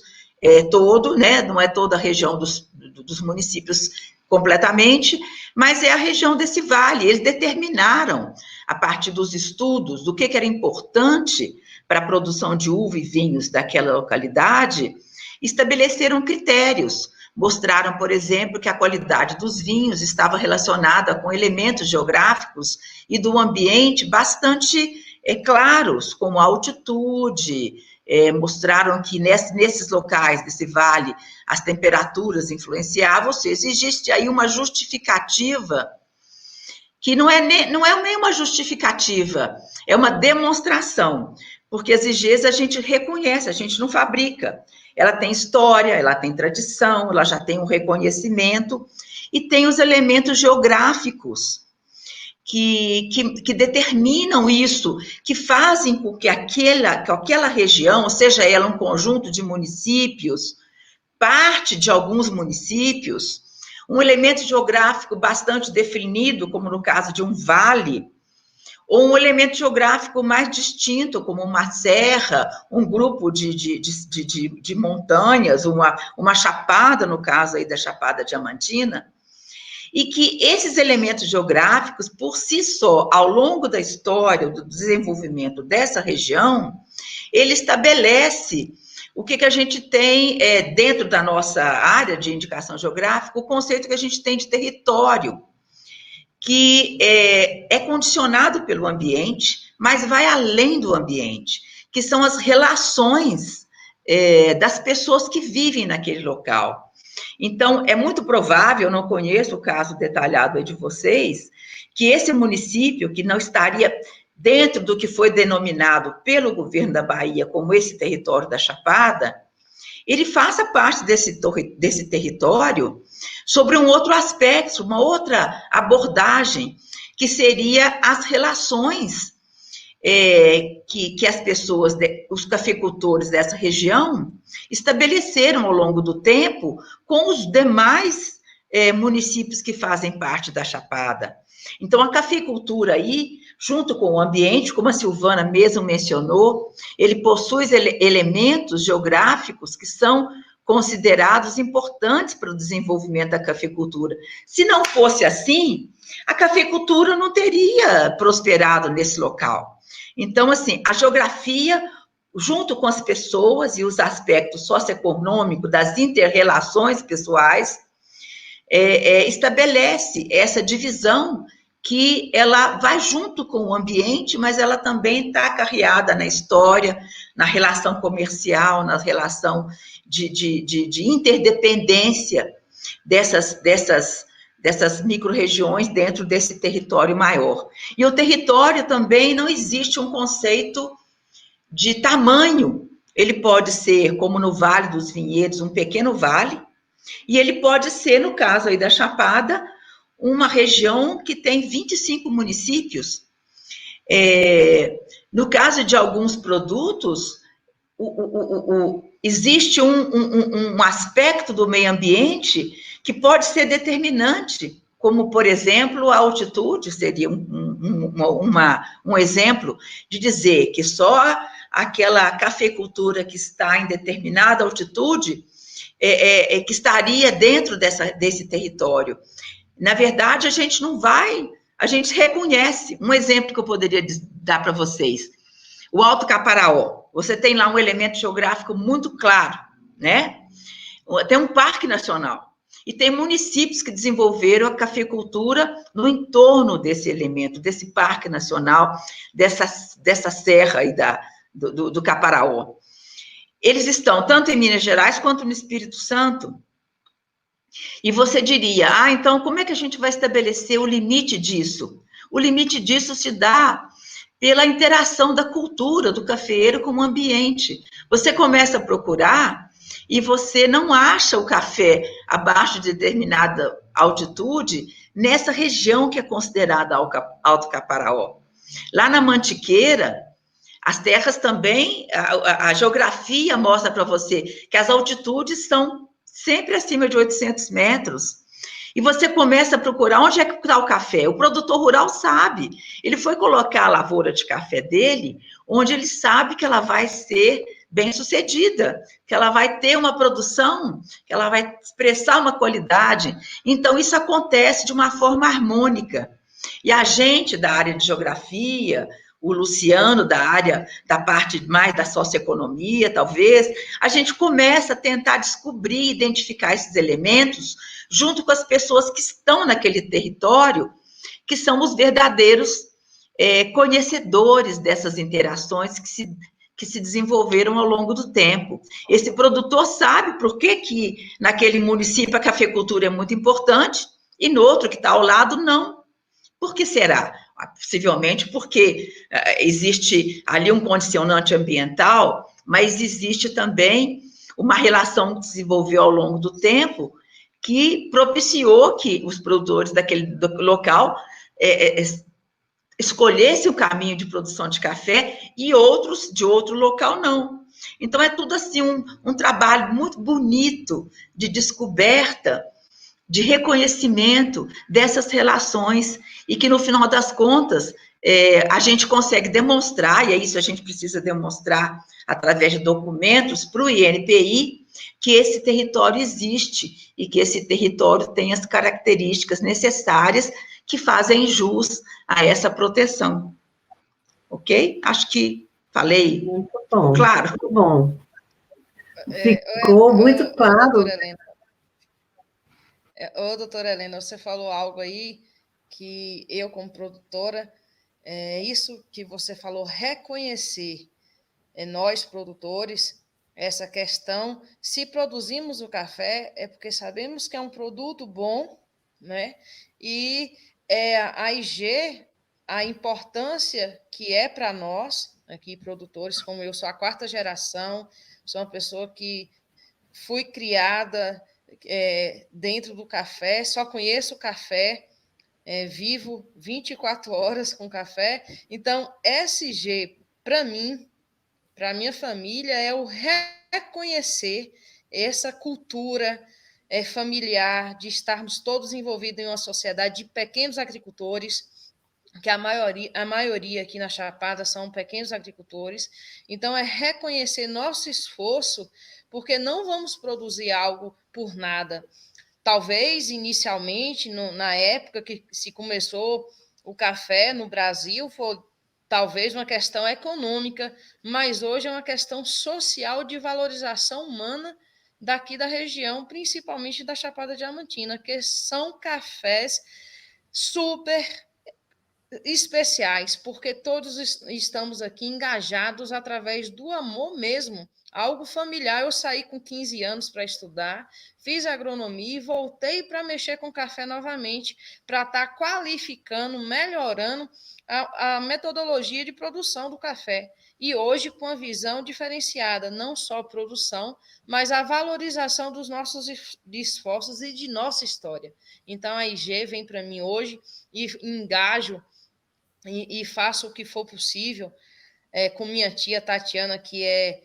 né? Não é toda a região dos municípios completamente, mas é a região desse vale. Eles determinaram, a partir dos estudos, do que era importante para a produção de uva e vinhos daquela localidade, estabeleceram critérios. Mostraram, por exemplo, que a qualidade dos vinhos estava relacionada com elementos geográficos e do ambiente bastante claros, como a altitude. Mostraram que nesses locais, desse vale, as temperaturas influenciavam, ou seja, existe aí uma justificativa, que não é nem uma justificativa, é uma demonstração, porque as IGs a gente reconhece, a gente não fabrica. Ela tem história, ela tem tradição, ela já tem um reconhecimento, e tem os elementos geográficos que determinam isso, que fazem com que aquela região, seja ela um conjunto de municípios, parte de alguns municípios, um elemento geográfico bastante definido, como no caso de um vale, ou um elemento geográfico mais distinto, como uma serra, um grupo de montanhas, uma chapada, no caso aí da Chapada Diamantina. e que esses elementos geográficos, por si só, ao longo da história, do desenvolvimento dessa região, ele estabelece o que a gente tem dentro da nossa área de indicação geográfica, o conceito que a gente tem de território, que é condicionado pelo ambiente, mas vai além do ambiente, que são as relações das pessoas que vivem naquele local. Então, é muito provável, eu não conheço o caso detalhado aí de vocês, que esse município, que não estaria dentro do que foi denominado pelo governo da Bahia como esse território da Chapada, ele faça parte desse território sobre um outro aspecto, uma outra abordagem, que seria as relações que as pessoas, os cafeicultores dessa região, estabeleceram ao longo do tempo com os demais municípios que fazem parte da Chapada. Então, a cafeicultura aí, junto com o ambiente, como a Silvana mesmo mencionou, ele possui elementos geográficos que são considerados importantes para o desenvolvimento da cafeicultura. Se não fosse assim, a cafeicultura não teria prosperado nesse local. Então, assim, a geografia, junto com as pessoas e os aspectos socioeconômicos das inter-relações pessoais, estabelece essa divisão que ela vai junto com o ambiente, mas ela também está acarreada na história, na relação comercial, na relação de interdependência dessas micro-regiões dentro desse território maior. E o território também não existe um conceito de tamanho. Ele pode ser, como no Vale dos Vinhedos, um pequeno vale, e ele pode ser, no caso aí da Chapada, uma região que tem 25 municípios. No caso de alguns produtos, existe um aspecto do meio ambiente que pode ser determinante, como, por exemplo, a altitude seria um exemplo de dizer que só aquela cafeicultura que está em determinada altitude que estaria dentro desse território. Na verdade, a gente não vai, a gente reconhece. Um exemplo que eu poderia dar para vocês, o Alto Caparaó. Você tem lá um elemento geográfico muito claro, né? Tem um parque nacional. E tem municípios que desenvolveram a cafeicultura no entorno desse elemento, desse parque nacional, dessa serra aí do Caparaó. Eles estão tanto em Minas Gerais quanto no Espírito Santo. E você diria, então como é que a gente vai estabelecer o limite disso? O limite disso se dá pela interação da cultura do cafeeiro com o ambiente. Você começa a procurar e você não acha o café abaixo de determinada altitude nessa região que é considerada Alto Caparaó. Lá na Mantiqueira, as terras também, a geografia mostra para você que as altitudes são sempre acima de 800 metros. E você começa a procurar onde é que está o café. O produtor rural sabe. Ele foi colocar a lavoura de café dele, onde ele sabe que ela vai ser bem-sucedida, que ela vai ter uma produção, que ela vai expressar uma qualidade. Então, isso acontece de uma forma harmônica. E a gente da área de geografia, o Luciano da parte mais da socioeconomia, talvez, a gente começa a tentar descobrir, identificar esses elementos junto com as pessoas que estão naquele território, que são os verdadeiros conhecedores dessas interações que se desenvolveram ao longo do tempo. Esse produtor sabe por que naquele município a cafeicultura é muito importante e no outro que está ao lado não. Por que será? Possivelmente porque existe ali um condicionante ambiental, mas existe também uma relação que se desenvolveu ao longo do tempo que propiciou que os produtores do local escolhessem o caminho de produção de café e outros de outro local não. Então, é tudo assim um trabalho muito bonito de descoberta, de reconhecimento dessas relações e que, no final das contas, a gente consegue demonstrar, e é isso a gente precisa demonstrar através de documentos para o INPI, que esse território existe e que esse território tem as características necessárias que fazem jus a essa proteção. Ok? Acho que falei. Muito bom. Claro. Muito bom. Ficou muito claro. Doutora Helena, doutora Helena, você falou algo aí que eu, como produtora, isso que você falou, reconhecer nós, produtores, essa questão, se produzimos o café, é porque sabemos que é um produto bom, né? E a IG, a importância que é para nós, aqui, produtores, como eu sou a 4ª geração, sou uma pessoa que fui criada dentro do café, só conheço o café, vivo 24 horas com café. Então, SG, para mim, para a minha família, é o reconhecer essa cultura familiar, de estarmos todos envolvidos em uma sociedade de pequenos agricultores, que a maioria aqui na Chapada são pequenos agricultores. Então, é reconhecer nosso esforço, porque não vamos produzir algo por nada. Talvez, inicialmente, na época que se começou o café no Brasil, foi talvez uma questão econômica, mas hoje é uma questão social de valorização humana daqui da região, principalmente da Chapada Diamantina, que são cafés super especiais, porque todos estamos aqui engajados através do amor mesmo, algo familiar. Eu saí com 15 anos para estudar, fiz agronomia e voltei para mexer com café novamente, para estar qualificando, melhorando a metodologia de produção do café. E hoje com a visão diferenciada, não só produção, mas a valorização dos nossos esforços e de nossa história. Então a IG vem para mim hoje e engajo e faço o que for possível com minha tia Tatiana, que é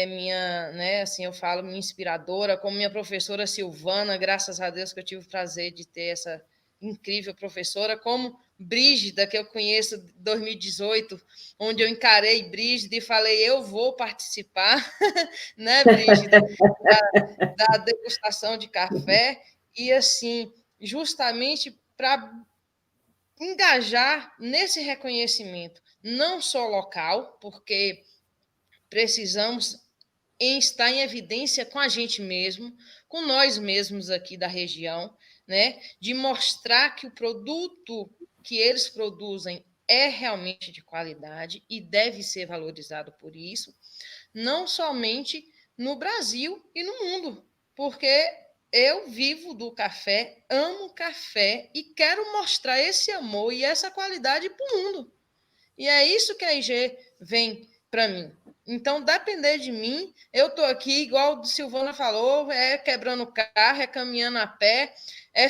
minha, né, assim, eu falo, minha inspiradora, como minha professora Silvana, graças a Deus que eu tive o prazer de ter essa incrível professora, como Brígida, que eu conheço de 2018, onde eu encarei Brígida e falei, eu vou participar, né, Brígida, da degustação de café, e assim, justamente para engajar nesse reconhecimento, não só local, porque precisamos estar em evidência com a gente mesmo, com nós mesmos aqui da região, né? De mostrar que o produto que eles produzem é realmente de qualidade e deve ser valorizado por isso, não somente no Brasil e no mundo, porque eu vivo do café, amo café e quero mostrar esse amor e essa qualidade para o mundo. E é isso que a IG vem para mim. Então, depender de mim, eu estou aqui, igual o Silvana falou, quebrando o carro, caminhando a pé,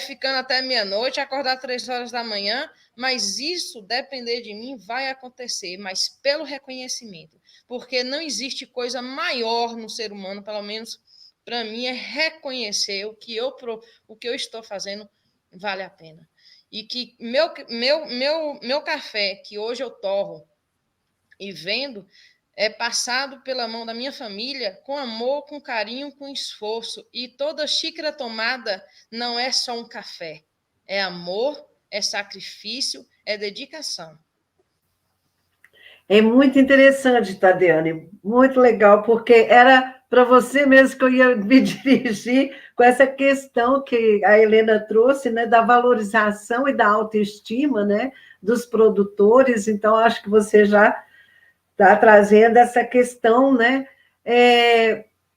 ficando até meia-noite, acordar 3 horas da manhã, mas isso, depender de mim, vai acontecer, mas pelo reconhecimento, porque não existe coisa maior no ser humano, pelo menos para mim, é reconhecer o que eu estou fazendo vale a pena. E que meu café, que hoje eu torro e vendo, é passado pela mão da minha família com amor, com carinho, com esforço. E toda xícara tomada não é só um café. É amor, é sacrifício, é dedicação. É muito interessante, Tadiane, muito legal, porque era para você mesmo que eu ia me dirigir com essa questão que a Helena trouxe, né, da valorização e da autoestima, né, dos produtores. Então, acho que você já está trazendo essa questão, né,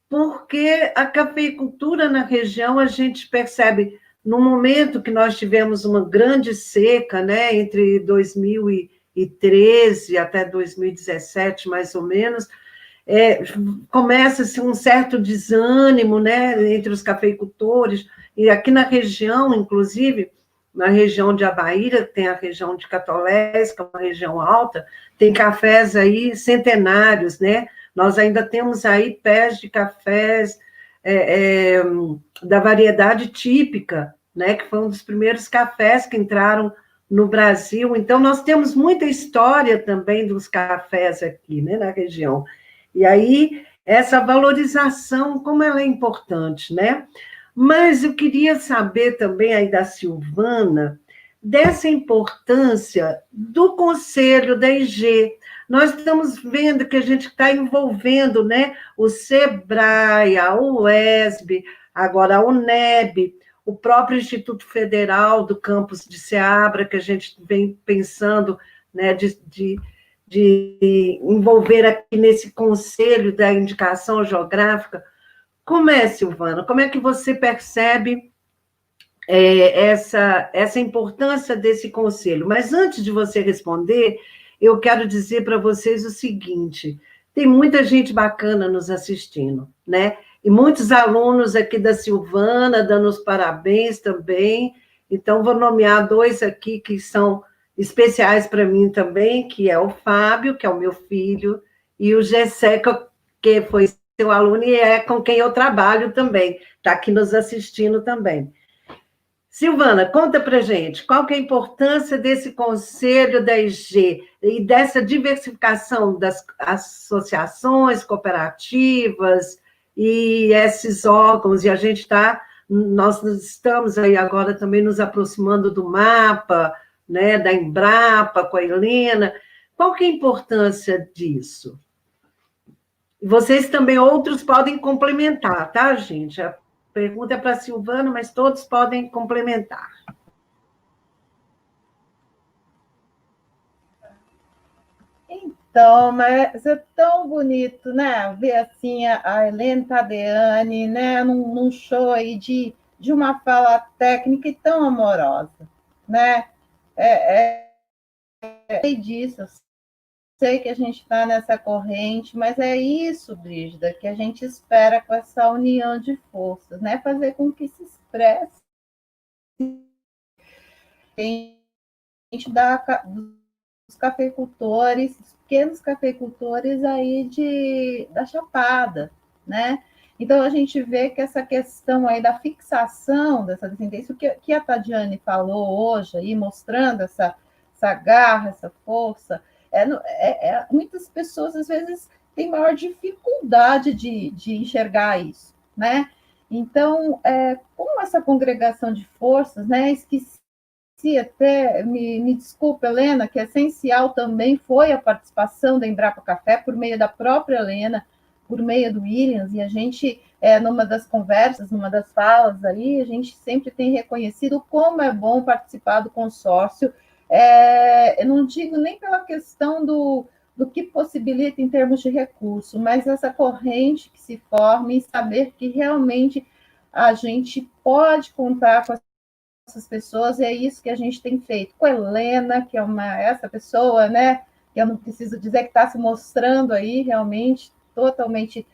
porque a cafeicultura na região, a gente percebe, no momento que nós tivemos uma grande seca, né, entre 2013 até 2017, mais ou menos, começa-se um certo desânimo, né, entre os cafeicultores, e aqui na região, inclusive, na região de Abaíra, tem a região de Catolés, que é uma região alta, tem cafés aí centenários, né, nós ainda temos aí pés de cafés da variedade típica, né, que foi um dos primeiros cafés que entraram no Brasil. Então, nós temos muita história também dos cafés aqui, né, na região. E aí, essa valorização, como ela é importante, né? Mas eu queria saber também aí da Silvana, dessa importância do Conselho da IG. Nós estamos vendo que a gente está envolvendo, né, o SEBRAE, a UESB, agora a UNEB, o próprio Instituto Federal do campus de Ceabra, que a gente vem pensando, né, de envolver aqui nesse conselho da indicação geográfica. Como é, Silvana? Como é que você percebe essa importância desse conselho? Mas antes de você responder, eu quero dizer para vocês o seguinte: tem muita gente bacana nos assistindo, né? E muitos alunos aqui da Silvana dando os parabéns também. Então, vou nomear 2 aqui que são especiais para mim também, que é o Fábio, que é o meu filho, e o Gessé, que foi seu aluno e é com quem eu trabalho também, está aqui nos assistindo também. Silvana, conta para gente, qual que é a importância desse conselho da IG e dessa diversificação das associações, cooperativas e esses órgãos, e nós estamos aí agora também nos aproximando do mapa, né, da Embrapa, com a Helena. Qual que é a importância disso? Vocês também, outros podem complementar, tá, gente? A pergunta é para a Silvana, mas todos podem complementar. Então, mas é tão bonito, né? Ver assim a Helena Tadeani, né? Num show aí de uma fala técnica e tão amorosa, né? Sei disso, eu sei que a gente está nessa corrente, mas é isso, Brígida, que a gente espera com essa união de forças, né? Fazer com que se expresse dos cafeicultores, dos pequenos cafeicultores aí da Chapada, né? Então, a gente vê que essa questão aí da fixação dessa descendência, o que a Tadiane falou hoje, aí, mostrando essa garra, essa força, muitas pessoas, às vezes, têm maior dificuldade de enxergar isso, né? Então, como essa congregação de forças, né, esqueci até, me desculpa, Helena, que essencial também foi a participação da Embrapa Café por meio da própria Helena, por meio do Williams, e a gente, numa das conversas, numa das falas aí, a gente sempre tem reconhecido como é bom participar do consórcio. Eu não digo nem pela questão do que possibilita em termos de recurso, mas essa corrente que se forma e saber que realmente a gente pode contar com essas pessoas, e é isso que a gente tem feito com a Helena, que é essa pessoa, né, que eu não preciso dizer que está se mostrando aí realmente totalmente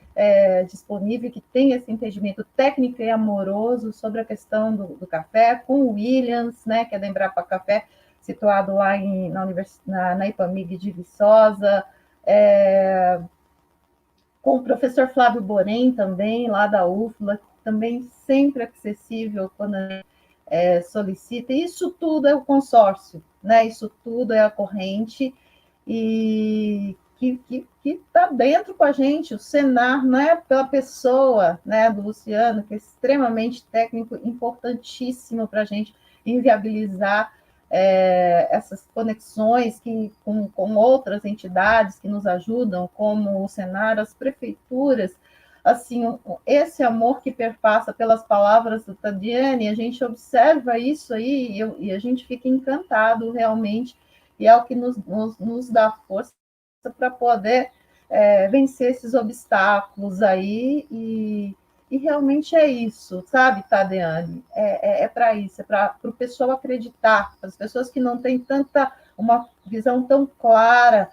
disponível, que tem esse entendimento técnico e amoroso sobre a questão do café, com o Williams, né, que é da Embrapa Café, situado lá na IPAMIG de Viçosa, com o professor Flávio Borém também, lá da UFLA, também sempre acessível quando solicita. Isso tudo é o consórcio, né? Isso tudo é a corrente e que está dentro com a gente. O Senar não é pela pessoa, né, do Luciano, que é extremamente técnico, importantíssimo para a gente inviabilizar essas conexões com outras entidades que nos ajudam, como o Senar, as prefeituras. Assim, esse amor que perpassa pelas palavras do Tadiane, a gente observa isso aí e a gente fica encantado realmente, e é o que nos dá força para poder vencer esses obstáculos aí, e realmente é isso, sabe, Tadiane? Para isso, é para o pessoal acreditar, para as pessoas que não têm uma visão tão clara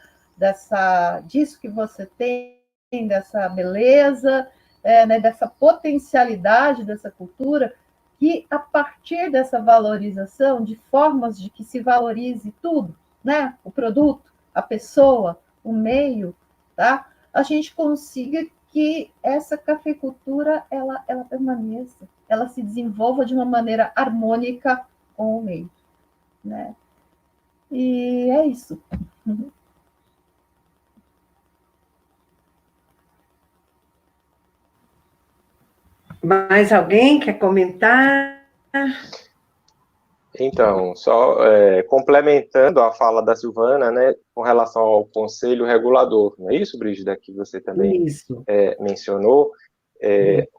disso que você tem, dessa beleza, né, dessa potencialidade dessa cultura, que a partir dessa valorização, de formas de que se valorize tudo, né, o produto, a pessoa, o meio, tá, a gente consiga que essa cafeicultura ela permaneça, ela se desenvolva de uma maneira harmônica com o meio, né? E é isso. Mais alguém quer comentar? Então, só complementando a fala da Silvana, né, com relação ao Conselho Regulador, não é isso, Brígida, que você também Isso. mencionou?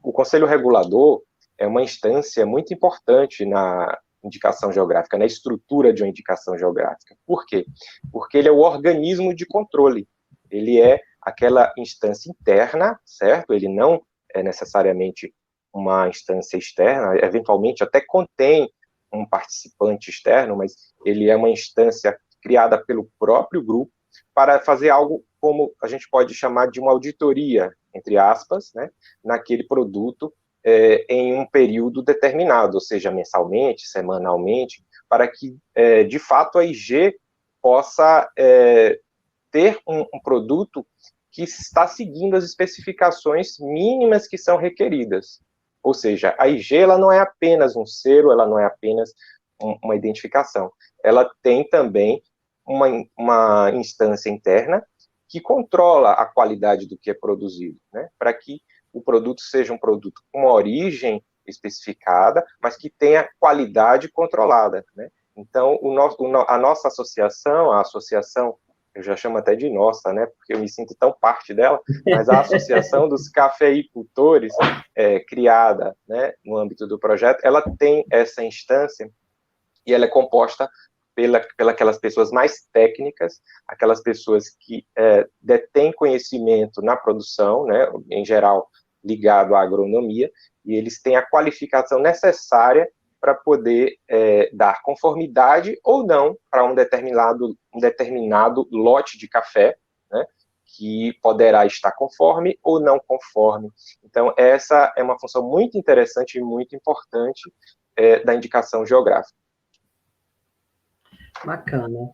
O Conselho Regulador é uma instância muito importante na indicação geográfica, na estrutura de uma indicação geográfica. Por quê? Porque ele é o organismo de controle. Ele é aquela instância interna, certo? Ele não é necessariamente uma instância externa, eventualmente até contém um participante externo, mas ele é uma instância criada pelo próprio grupo para fazer algo como a gente pode chamar de uma auditoria, entre aspas, né, naquele produto em um período determinado, ou seja, mensalmente, semanalmente, para que, de fato, a IG possa ter um produto que está seguindo as especificações mínimas que são requeridas. Ou seja, a IG ela não é apenas um selo, ela não é apenas uma identificação. Ela tem também uma instância interna que controla a qualidade do que é produzido, né? Para que o produto seja um produto com uma origem especificada, mas que tenha qualidade controlada, né? Então, a nossa associação, a associação, eu já chamo até de nossa, né, porque eu me sinto tão parte dela, mas a Associação dos Cafeicultores, criada, né, no âmbito do projeto, ela tem essa instância e ela é composta pelas pessoas mais técnicas, aquelas pessoas que detêm conhecimento na produção, né, em geral ligado à agronomia, e eles têm a qualificação necessária para poder dar conformidade ou não para um determinado lote de café, né, que poderá estar conforme ou não conforme. Então, essa é uma função muito interessante e muito importante da indicação geográfica. Bacana.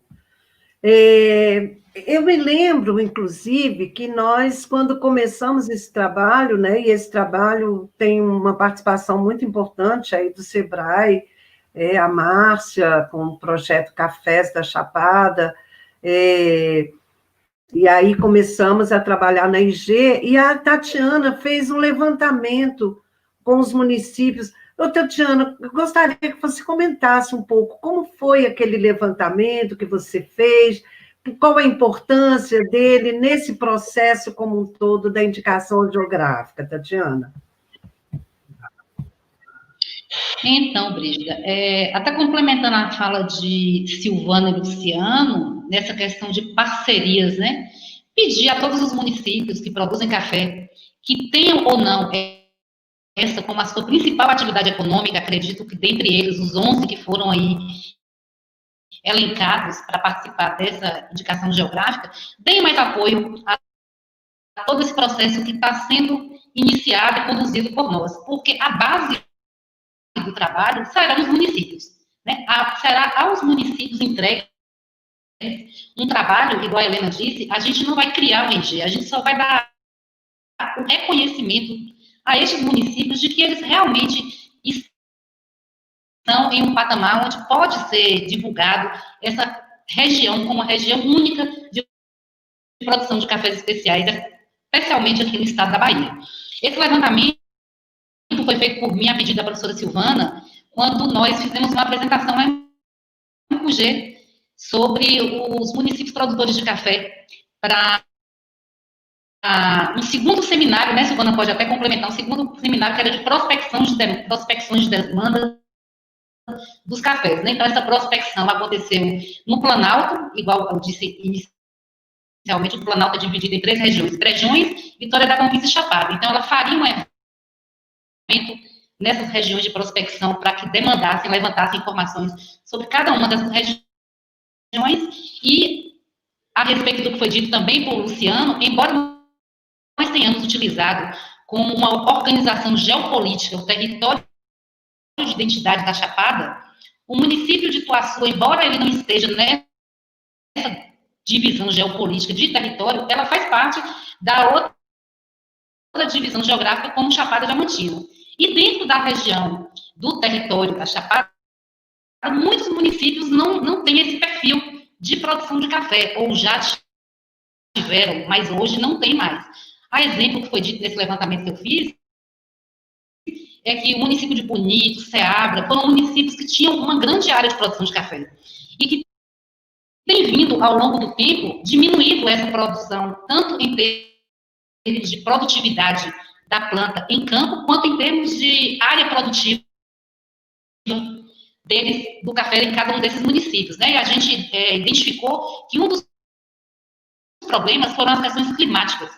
Eu me lembro, inclusive, que nós, quando começamos esse trabalho, né, e esse trabalho tem uma participação muito importante aí do SEBRAE, a Márcia, com o projeto Cafés da Chapada, e aí começamos a trabalhar na IG, e a Tatiana fez um levantamento com os municípios. Ô, Tatiana, eu gostaria que você comentasse um pouco como foi aquele levantamento que você fez, qual a importância dele nesse processo como um todo da indicação geográfica, Tatiana. Então, Brígida, até complementando a fala de Silvana e Luciano, nessa questão de parcerias, né? Pedir a todos os municípios que produzem café, que tenham ou não essa como a sua principal atividade econômica, acredito que dentre eles, os 11 que foram aí elencados para participar dessa indicação geográfica, deem mais apoio a todo esse processo que está sendo iniciado e conduzido por nós, porque a base do trabalho será nos municípios, né? Será aos municípios entregue um trabalho, igual a Helena disse, a gente não vai criar um EG, a gente só vai dar o reconhecimento a estes municípios de que eles realmente estão em um patamar onde pode ser divulgado essa região como uma região única de produção de cafés especiais, especialmente aqui no estado da Bahia. Esse levantamento foi feito por mim a pedido da professora Silvana, quando nós fizemos uma apresentação lá em UG sobre os municípios produtores de café para um segundo seminário, né, Silvana pode até complementar, um segundo seminário que era de prospecções de demanda dos cafés, né? Então, essa prospecção aconteceu no Planalto, igual eu disse inicialmente, o Planalto é dividido em 3 regiões, Brejões, Vitória da Conquista e Chapada. Então, ela faria um evento nessas regiões de prospecção para que demandassem, levantassem informações sobre cada uma dessas regiões e, a respeito do que foi dito também por Luciano, embora nós tenhamos utilizado como uma organização geopolítica o território de identidade da Chapada, o município de Ituaçu, embora ele não esteja nessa divisão geopolítica de território, ela faz parte da outra divisão geográfica como Chapada Diamantina. E dentro da região do território da Chapada, muitos municípios não têm esse perfil de produção de café, ou já tiveram, mas hoje não tem mais. A exemplo que foi dito nesse levantamento que eu fiz, é que o município de Bonito, Ceabra, foram municípios que tinham uma grande área de produção de café e que tem vindo, ao longo do tempo, diminuído essa produção, tanto em termos de produtividade da planta em campo, quanto em termos de área produtiva do café em cada um desses municípios, né? E a gente identificou que um dos problemas foram as questões climáticas,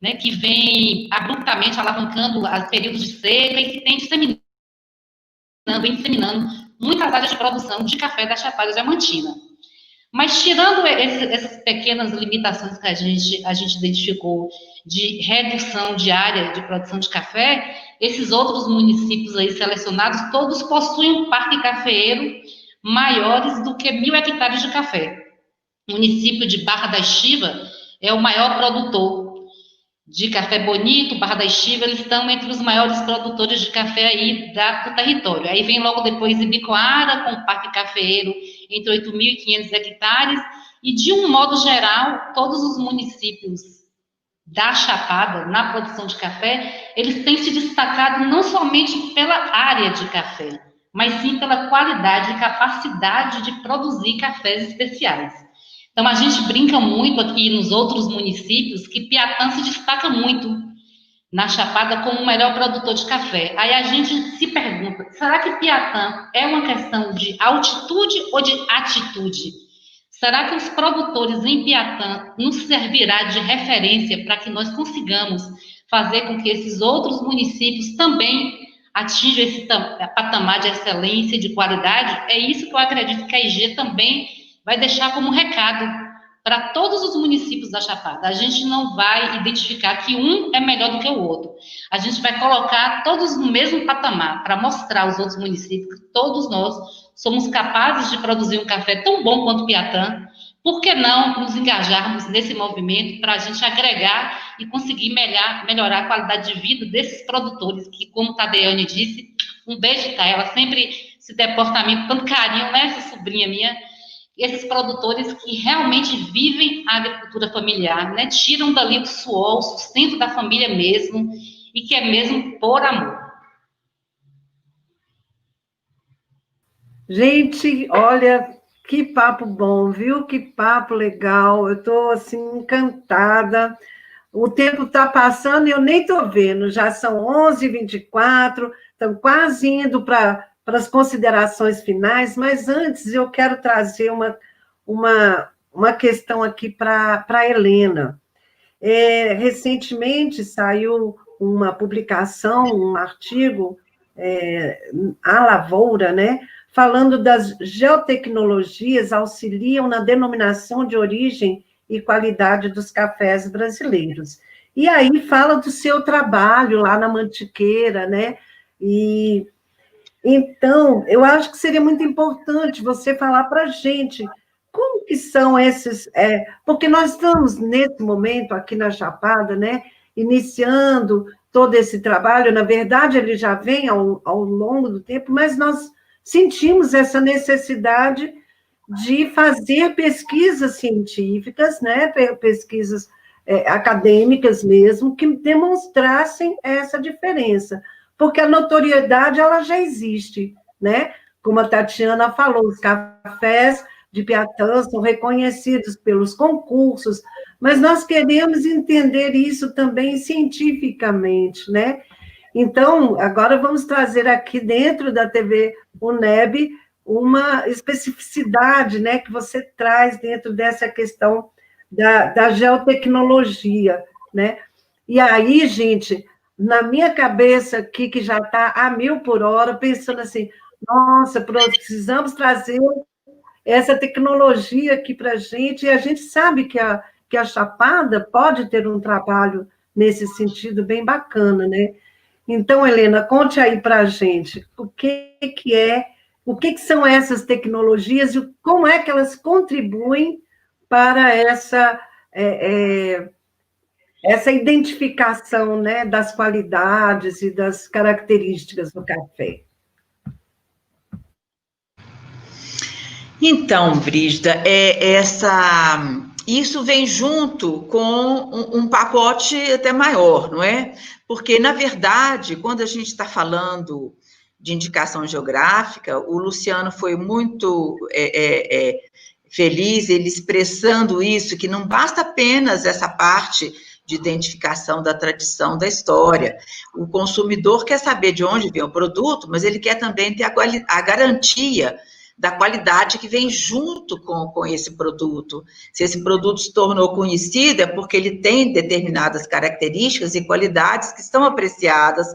né? Que vem abruptamente alavancando os períodos de seca e que tem disseminando muitas áreas de produção de café da Chapada Diamantina. Mas tirando essas pequenas limitações que a gente identificou de redução de área de produção de café, esses outros municípios aí selecionados, todos possuem um parque cafeeiro maiores do que 1.000 hectares de café. O município de Barra da Estiva é o maior produtor de café. Bonito, Barra da Estiva, eles estão entre os maiores produtores de café aí do território. Aí vem logo depois Ibicoara, com o parque cafeeiro entre 8.500 hectares, e de um modo geral, todos os municípios da Chapada, na produção de café, eles têm se destacado não somente pela área de café, mas sim pela qualidade e capacidade de produzir cafés especiais. Então, a gente brinca muito aqui nos outros municípios que Piatã se destaca muito na Chapada como o melhor produtor de café. Aí a gente se pergunta, será que Piatã é uma questão de altitude ou de atitude? Será que os produtores em Piatã nos servirá de referência para que nós consigamos fazer com que esses outros municípios também atinjam esse patamar de excelência e de qualidade? É isso que eu acredito que a IG também vai deixar como recado para todos os municípios da Chapada. A gente não vai identificar que um é melhor do que o outro. A gente vai colocar todos no mesmo patamar para mostrar aos outros municípios que todos nós somos capazes de produzir um café tão bom quanto Piatã. Por que não nos engajarmos nesse movimento para a gente agregar e conseguir melhorar a qualidade de vida desses produtores que, como Tadeane disse, um beijo, tá? Ela sempre se deporta a mim com tanto carinho, né, essa sobrinha minha. Esses produtores que realmente vivem a agricultura familiar, né? Tiram dali o suor, o sustento da família mesmo, e que é mesmo por amor. Gente, olha, que papo bom, viu? Que papo legal. Eu estou, assim, encantada. O tempo está passando e eu nem estou vendo. Já são 11h24, estamos quase indo para as considerações finais, mas antes eu quero trazer uma questão aqui para a Helena. Recentemente saiu uma publicação, um artigo, A Lavoura, né, falando das geotecnologias auxiliam na denominação de origem e qualidade dos cafés brasileiros. E aí fala do seu trabalho lá na Mantiqueira, né, e então, eu acho que seria muito importante você falar para a gente como que são esses... porque nós estamos, nesse momento, aqui na Chapada, né, iniciando todo esse trabalho. Na verdade, ele já vem ao longo do tempo, mas nós sentimos essa necessidade de fazer pesquisas científicas, né, pesquisas acadêmicas mesmo, que demonstrassem essa diferença. Porque a notoriedade, ela já existe, né? Como a Tatiana falou, os cafés de Piatã são reconhecidos pelos concursos, mas nós queremos entender isso também cientificamente, né? Então, agora vamos trazer aqui dentro da TV UNEB uma especificidade, né, que você traz dentro dessa questão da geotecnologia, né? E aí, gente... na minha cabeça aqui, que já está a 1.000 por hora, pensando assim, nossa, precisamos trazer essa tecnologia aqui para a gente, e a gente sabe que a Chapada pode ter um trabalho nesse sentido bem bacana, né? Então, Helena, conte aí para a gente o que são essas tecnologias e como é que elas contribuem para essa identificação, né, das qualidades e das características do café. Então, Brígida, isso vem junto com um pacote até maior, não é? Porque, na verdade, quando a gente está falando de indicação geográfica, o Luciano foi muito feliz, ele expressando isso, que não basta apenas essa parte de identificação da tradição da história. O consumidor quer saber de onde vem o produto, mas ele quer também ter a garantia da qualidade que vem junto com esse produto. Se esse produto se tornou conhecido, é porque ele tem determinadas características e qualidades que são apreciadas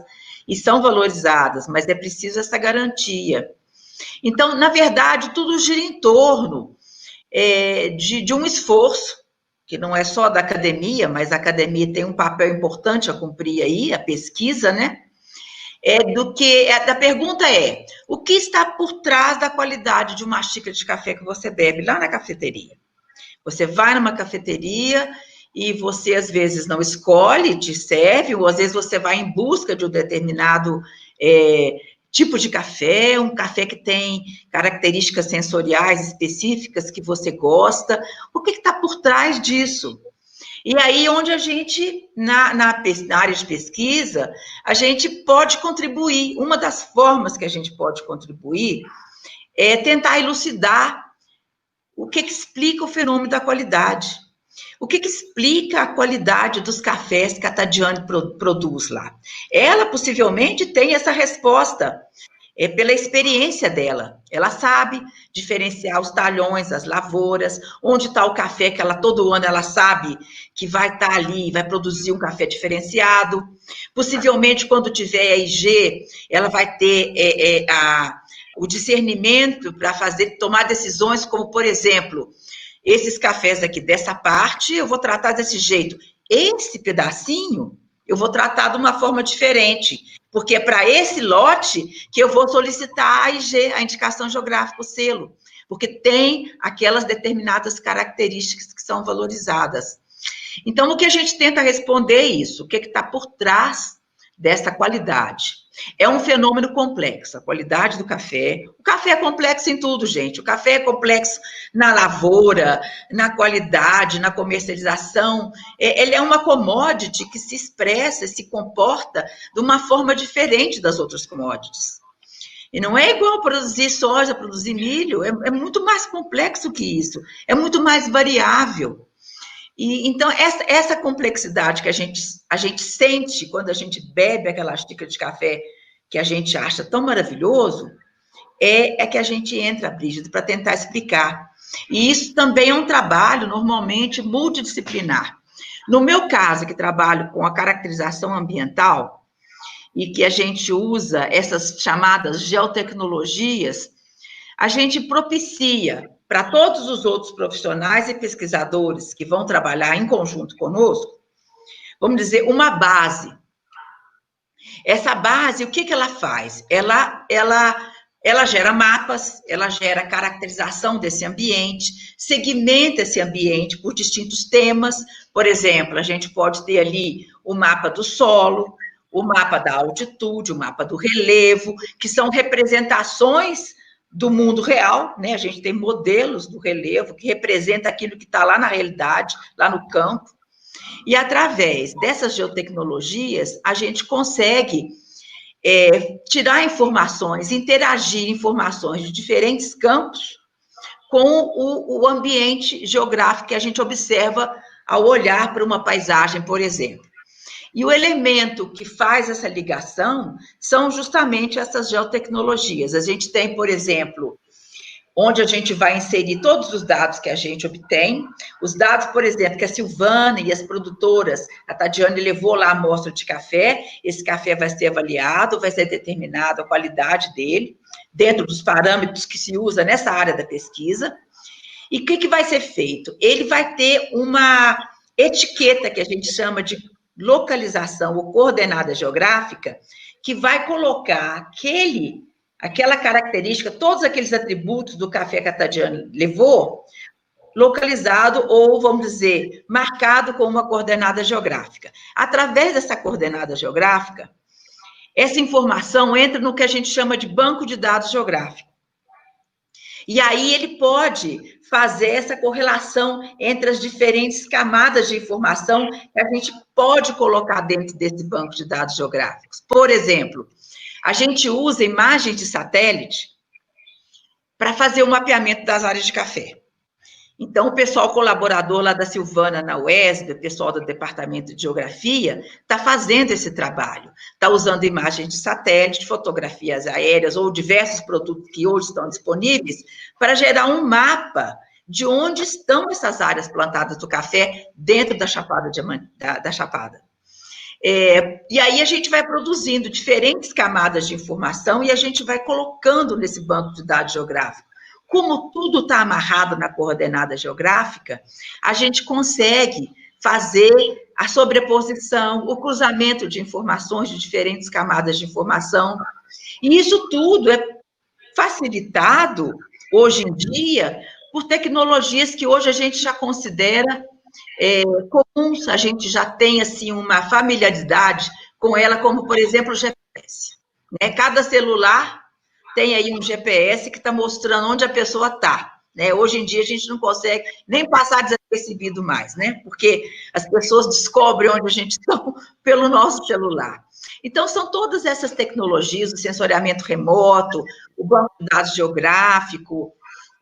e são valorizadas, mas é preciso essa garantia. Então, na verdade, tudo gira em torno de um esforço, que não é só da academia, mas a academia tem um papel importante a cumprir aí, a pesquisa, né? A pergunta é, o que está por trás da qualidade de uma xícara de café que você bebe lá na cafeteria? Você vai numa cafeteria e você, às vezes, não escolhe, te serve, ou às vezes você vai em busca de um determinado tipo de café, um café que tem características sensoriais específicas que você gosta. O que está por trás disso? E aí, onde a gente, na área de pesquisa, a gente pode contribuir. Uma das formas que a gente pode contribuir é tentar elucidar o que explica o fenômeno da qualidade. O que explica a qualidade dos cafés que a Tadiane produz lá? Ela, possivelmente, tem essa resposta pela experiência dela. Ela sabe diferenciar os talhões, as lavouras, onde está o café que ela, todo ano, ela sabe que vai estar ali, vai produzir um café diferenciado. Possivelmente, quando tiver a IG, ela vai ter o discernimento para tomar decisões, como, por exemplo, esses cafés aqui dessa parte, eu vou tratar desse jeito. Esse pedacinho, eu vou tratar de uma forma diferente, porque é para esse lote que eu vou solicitar a IG, a indicação geográfica, o selo, porque tem aquelas determinadas características que são valorizadas. Então, o que a gente tenta responder é isso, o que está por trás dessa qualidade? É um fenômeno complexo, a qualidade do café. O café é complexo em tudo, gente. O café é complexo na lavoura, na qualidade, na comercialização. Ele é uma commodity que se expressa, se comporta de uma forma diferente das outras commodities. E não é igual produzir soja, produzir milho, é muito mais complexo que isso, é muito mais variável. E, então, essa complexidade que a gente sente quando a gente bebe aquela xícara de café que a gente acha tão maravilhoso, é que a gente entra, Brígida, para tentar explicar. E isso também é um trabalho, normalmente, multidisciplinar. No meu caso, que trabalho com a caracterização ambiental, e que a gente usa essas chamadas geotecnologias, a gente propicia para todos os outros profissionais e pesquisadores que vão trabalhar em conjunto conosco, vamos dizer, uma base. Essa base, o que ela faz? Ela gera mapas, ela gera caracterização desse ambiente, segmenta esse ambiente por distintos temas. Por exemplo, a gente pode ter ali o mapa do solo, o mapa da altitude, o mapa do relevo, que são representações do mundo real, né? A gente tem modelos do relevo que representa aquilo que está lá na realidade, lá no campo. E através dessas geotecnologias, a gente consegue tirar informações, interagir informações de diferentes campos com o ambiente geográfico que a gente observa ao olhar para uma paisagem, por exemplo. E o elemento que faz essa ligação são justamente essas geotecnologias. A gente tem, por exemplo, onde a gente vai inserir todos os dados que a gente obtém, os dados, por exemplo, que a Silvana e as produtoras, a Tadiane levou lá a amostra de café, esse café vai ser avaliado, vai ser determinada a qualidade dele, dentro dos parâmetros que se usa nessa área da pesquisa. E o que vai ser feito? Ele vai ter uma etiqueta que a gente chama de localização ou coordenada geográfica, que vai colocar aquela característica, todos aqueles atributos do café que a Tadiane levou, localizado ou, vamos dizer, marcado com uma coordenada geográfica. Através dessa coordenada geográfica, essa informação entra no que a gente chama de banco de dados geográfico. E aí ele pode fazer essa correlação entre as diferentes camadas de informação que a gente pode colocar dentro desse banco de dados geográficos. Por exemplo, a gente usa imagens de satélite para fazer o mapeamento das áreas de café. Então, o pessoal colaborador lá da Silvana, na UESB, o pessoal do Departamento de Geografia, está fazendo esse trabalho. Está usando imagens de satélite, fotografias aéreas ou diversos produtos que hoje estão disponíveis para gerar um mapa de onde estão essas áreas plantadas do café dentro da Chapada. E aí a gente vai produzindo diferentes camadas de informação e a gente vai colocando nesse banco de dados geográfico. Como tudo está amarrado na coordenada geográfica, a gente consegue fazer a sobreposição, o cruzamento de informações de diferentes camadas de informação. E isso tudo é facilitado, hoje em dia, por tecnologias que hoje a gente já considera comuns, a gente já tem, assim, uma familiaridade com ela, como, por exemplo, o GPS. Né? Cada celular tem aí um GPS que está mostrando onde a pessoa está. Né? Hoje em dia, a gente não consegue nem passar desapercebido mais, né? Porque as pessoas descobrem onde a gente está pelo nosso celular. Então, são todas essas tecnologias, o sensoriamento remoto, o banco de dados geográfico,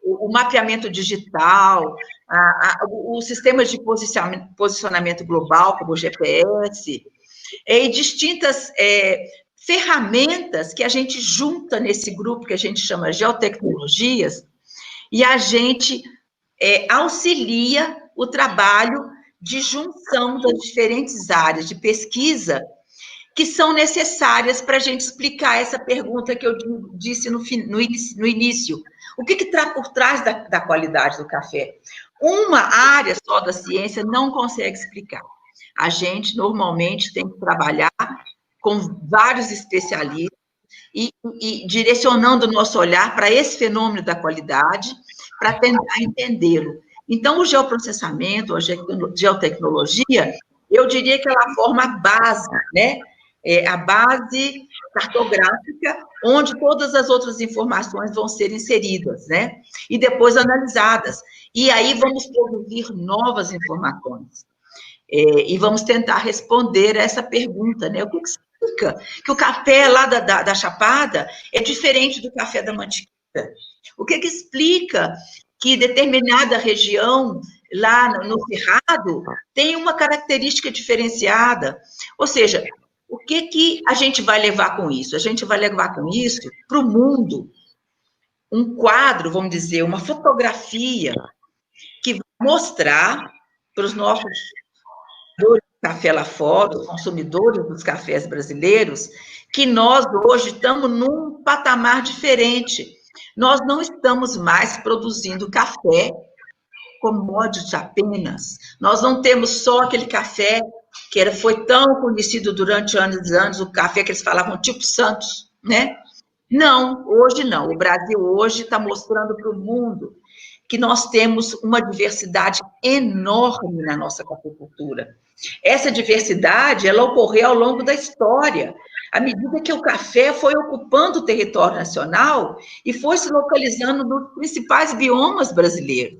o mapeamento digital, os sistemas de posicionamento global, como o GPS, e distintas ferramentas que a gente junta nesse grupo que a gente chama geotecnologias, e a gente auxilia o trabalho de junção das diferentes áreas de pesquisa que são necessárias para a gente explicar essa pergunta que eu disse no início. O que está por trás da qualidade do café? Uma área só da ciência não consegue explicar. A gente, normalmente, tem que trabalhar com vários especialistas e direcionando o nosso olhar para esse fenômeno da qualidade, para tentar entendê-lo. Então, o geoprocessamento, a geotecnologia, eu diria que ela forma a base, né? A base cartográfica, onde todas as outras informações vão ser inseridas, né? E depois analisadas. E aí vamos produzir novas informações. E vamos tentar responder essa pergunta, né? O que explica que o café lá da Chapada é diferente do café da Mantiqueira? O que explica que determinada região lá no Cerrado tem uma característica diferenciada? Ou seja, o que a gente vai levar com isso? A gente vai levar com isso para o mundo um quadro, vamos dizer, uma fotografia que vai mostrar para os nossos consumidores de café lá fora, os consumidores dos cafés brasileiros, que nós hoje estamos num patamar diferente. Nós não estamos mais produzindo café commodity apenas. Nós não temos só aquele café que foi tão conhecido durante anos e anos, o café que eles falavam tipo Santos, né? Não, hoje não. O Brasil hoje está mostrando para o mundo que nós temos uma diversidade enorme na nossa cafeicultura. Essa diversidade, ela ocorreu ao longo da história, à medida que o café foi ocupando o território nacional e foi se localizando nos principais biomas brasileiros.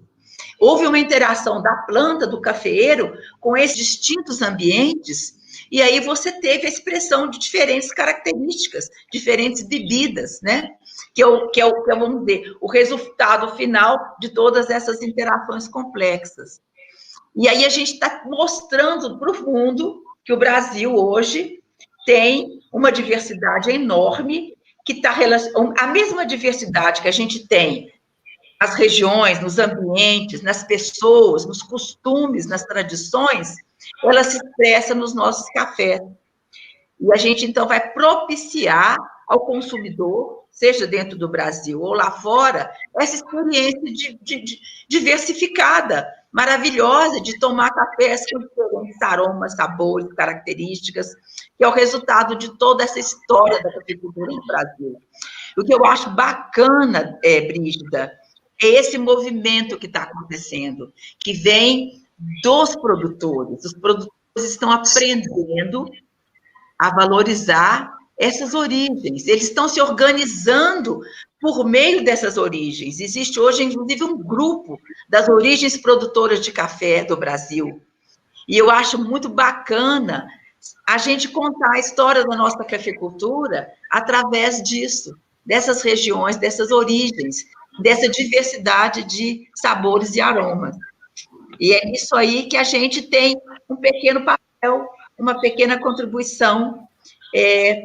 Houve uma interação da planta, do cafeeiro, com esses distintos ambientes, e aí você teve a expressão de diferentes características, diferentes bebidas, né? Que vamos dizer, o resultado final de todas essas interações complexas. E aí a gente está mostrando para o mundo que o Brasil hoje tem uma diversidade enorme, que está a mesma diversidade que a gente tem nas regiões, nos ambientes, nas pessoas, nos costumes, nas tradições, ela se expressa nos nossos cafés. E a gente, então, vai propiciar ao consumidor, seja dentro do Brasil ou lá fora, essa experiência diversificada, maravilhosa, de tomar cafés com diferentes aromas, sabores, características, que é o resultado de toda essa história da cafeicultura no Brasil. O que eu acho bacana, Brígida, é esse movimento que está acontecendo, que vem dos produtores. Os produtores estão aprendendo a valorizar essas origens. Eles estão se organizando por meio dessas origens. Existe hoje, inclusive, um grupo das origens produtoras de café do Brasil. E eu acho muito bacana a gente contar a história da nossa cafeicultura através disso, dessas regiões, dessas origens, dessa diversidade de sabores e aromas. E é isso aí que a gente tem um pequeno papel, uma pequena contribuição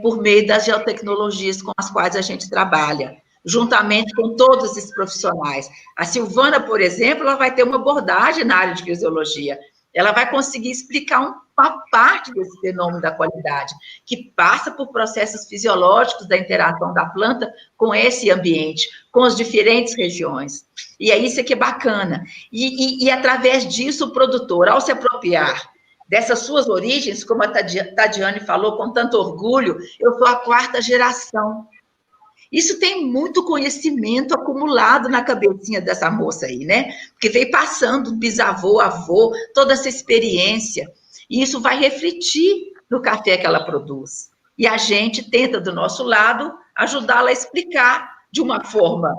por meio das geotecnologias com as quais a gente trabalha, juntamente com todos esses profissionais. A Silvana, por exemplo, ela vai ter uma abordagem na área de fisiologia. Ela vai conseguir explicar uma parte desse fenômeno da qualidade, que passa por processos fisiológicos da interação da planta com esse ambiente, com as diferentes regiões. E é isso que é bacana. E através disso, o produtor, ao se apropriar dessas suas origens, como a Tadiane falou com tanto orgulho, eu sou a 4ª geração. Isso tem muito conhecimento acumulado na cabecinha dessa moça aí, né? Porque veio passando bisavô, avô, toda essa experiência. E isso vai refletir no café que ela produz. E a gente tenta, do nosso lado, ajudá-la a explicar de uma forma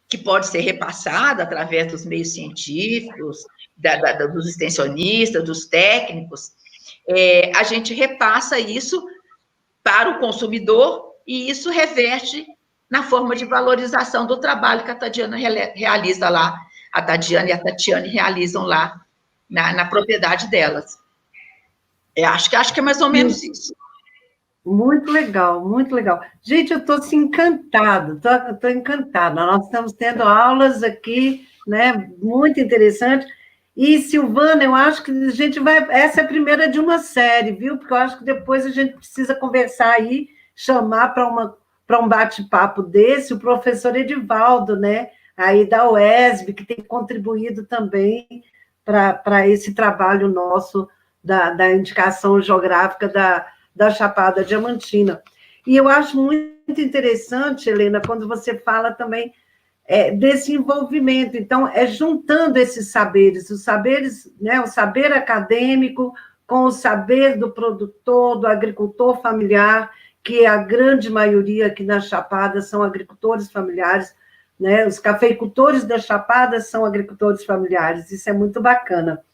que pode ser repassada através dos meios científicos, dos extensionistas, dos técnicos. A gente repassa isso para o consumidor e isso reverte na forma de valorização do trabalho que a Tadiana realiza lá, a Tadiana e a Tatiane realizam lá na propriedade delas. Acho que é mais ou menos isso. Muito legal, muito legal. Gente, eu estou assim, encantada, estou encantada. Nós estamos tendo aulas aqui, né, muito interessante. E, Silvana, eu acho que a gente vai... Essa é a primeira de uma série, viu? Porque eu acho que depois a gente precisa conversar aí, chamar para um bate-papo desse o professor Edivaldo, né? Aí da UESB, que tem contribuído também para esse trabalho nosso da indicação geográfica da Chapada Diamantina. E eu acho muito interessante, Helena, quando você fala também desse envolvimento. Então, juntando esses saberes, os saberes, né, o saber acadêmico com o saber do produtor, do agricultor familiar, que a grande maioria aqui na Chapada são agricultores familiares, né? Os cafeicultores da Chapada são agricultores familiares, isso é muito bacana.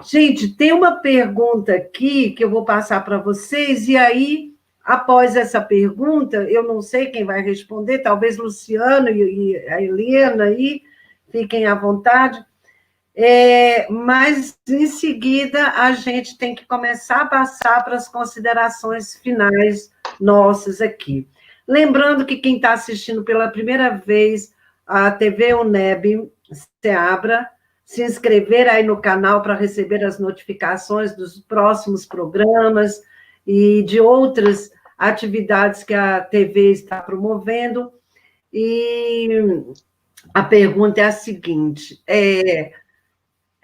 Gente, tem uma pergunta aqui que eu vou passar para vocês, e aí, após essa pergunta, eu não sei quem vai responder, talvez Luciano e a Helena aí, fiquem à vontade, mas em seguida a gente tem que começar a passar para as considerações finais nossas aqui. Lembrando que quem está assistindo pela primeira vez a TV UNEB Ceabra, se inscrever aí no canal para receber as notificações dos próximos programas e de outras atividades que a TV está promovendo. E a pergunta é a seguinte,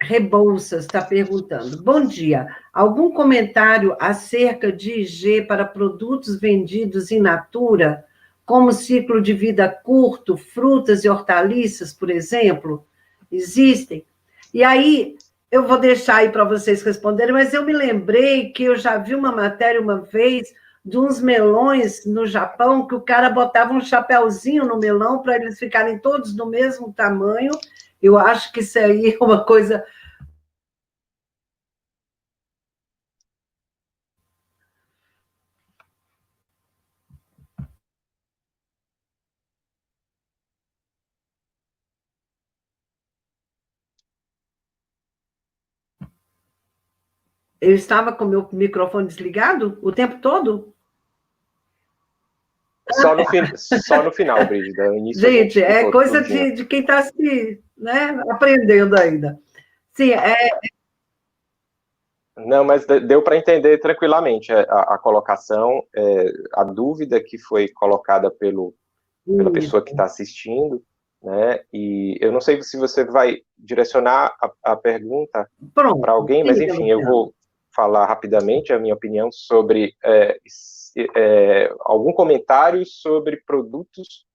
Rebouças está perguntando, bom dia, algum comentário acerca de IG para produtos vendidos in natura, como ciclo de vida curto, frutas e hortaliças, por exemplo? Existem? E aí, eu vou deixar aí para vocês responderem, mas eu me lembrei que eu já vi uma matéria uma vez de uns melões no Japão, que o cara botava um chapéuzinho no melão para eles ficarem todos do mesmo tamanho. Eu acho que isso aí é uma coisa... Eu estava com o meu microfone desligado o tempo todo? Só no final, Brígida. Gente, é coisa de quem está se, né, aprendendo ainda. Sim, Não, mas deu para entender tranquilamente a colocação, a dúvida que foi colocada pela pessoa que está assistindo, né? E eu não sei se você vai direcionar a pergunta para alguém, mas enfim, eu vou falar rapidamente a minha opinião sobre algum comentário sobre produtos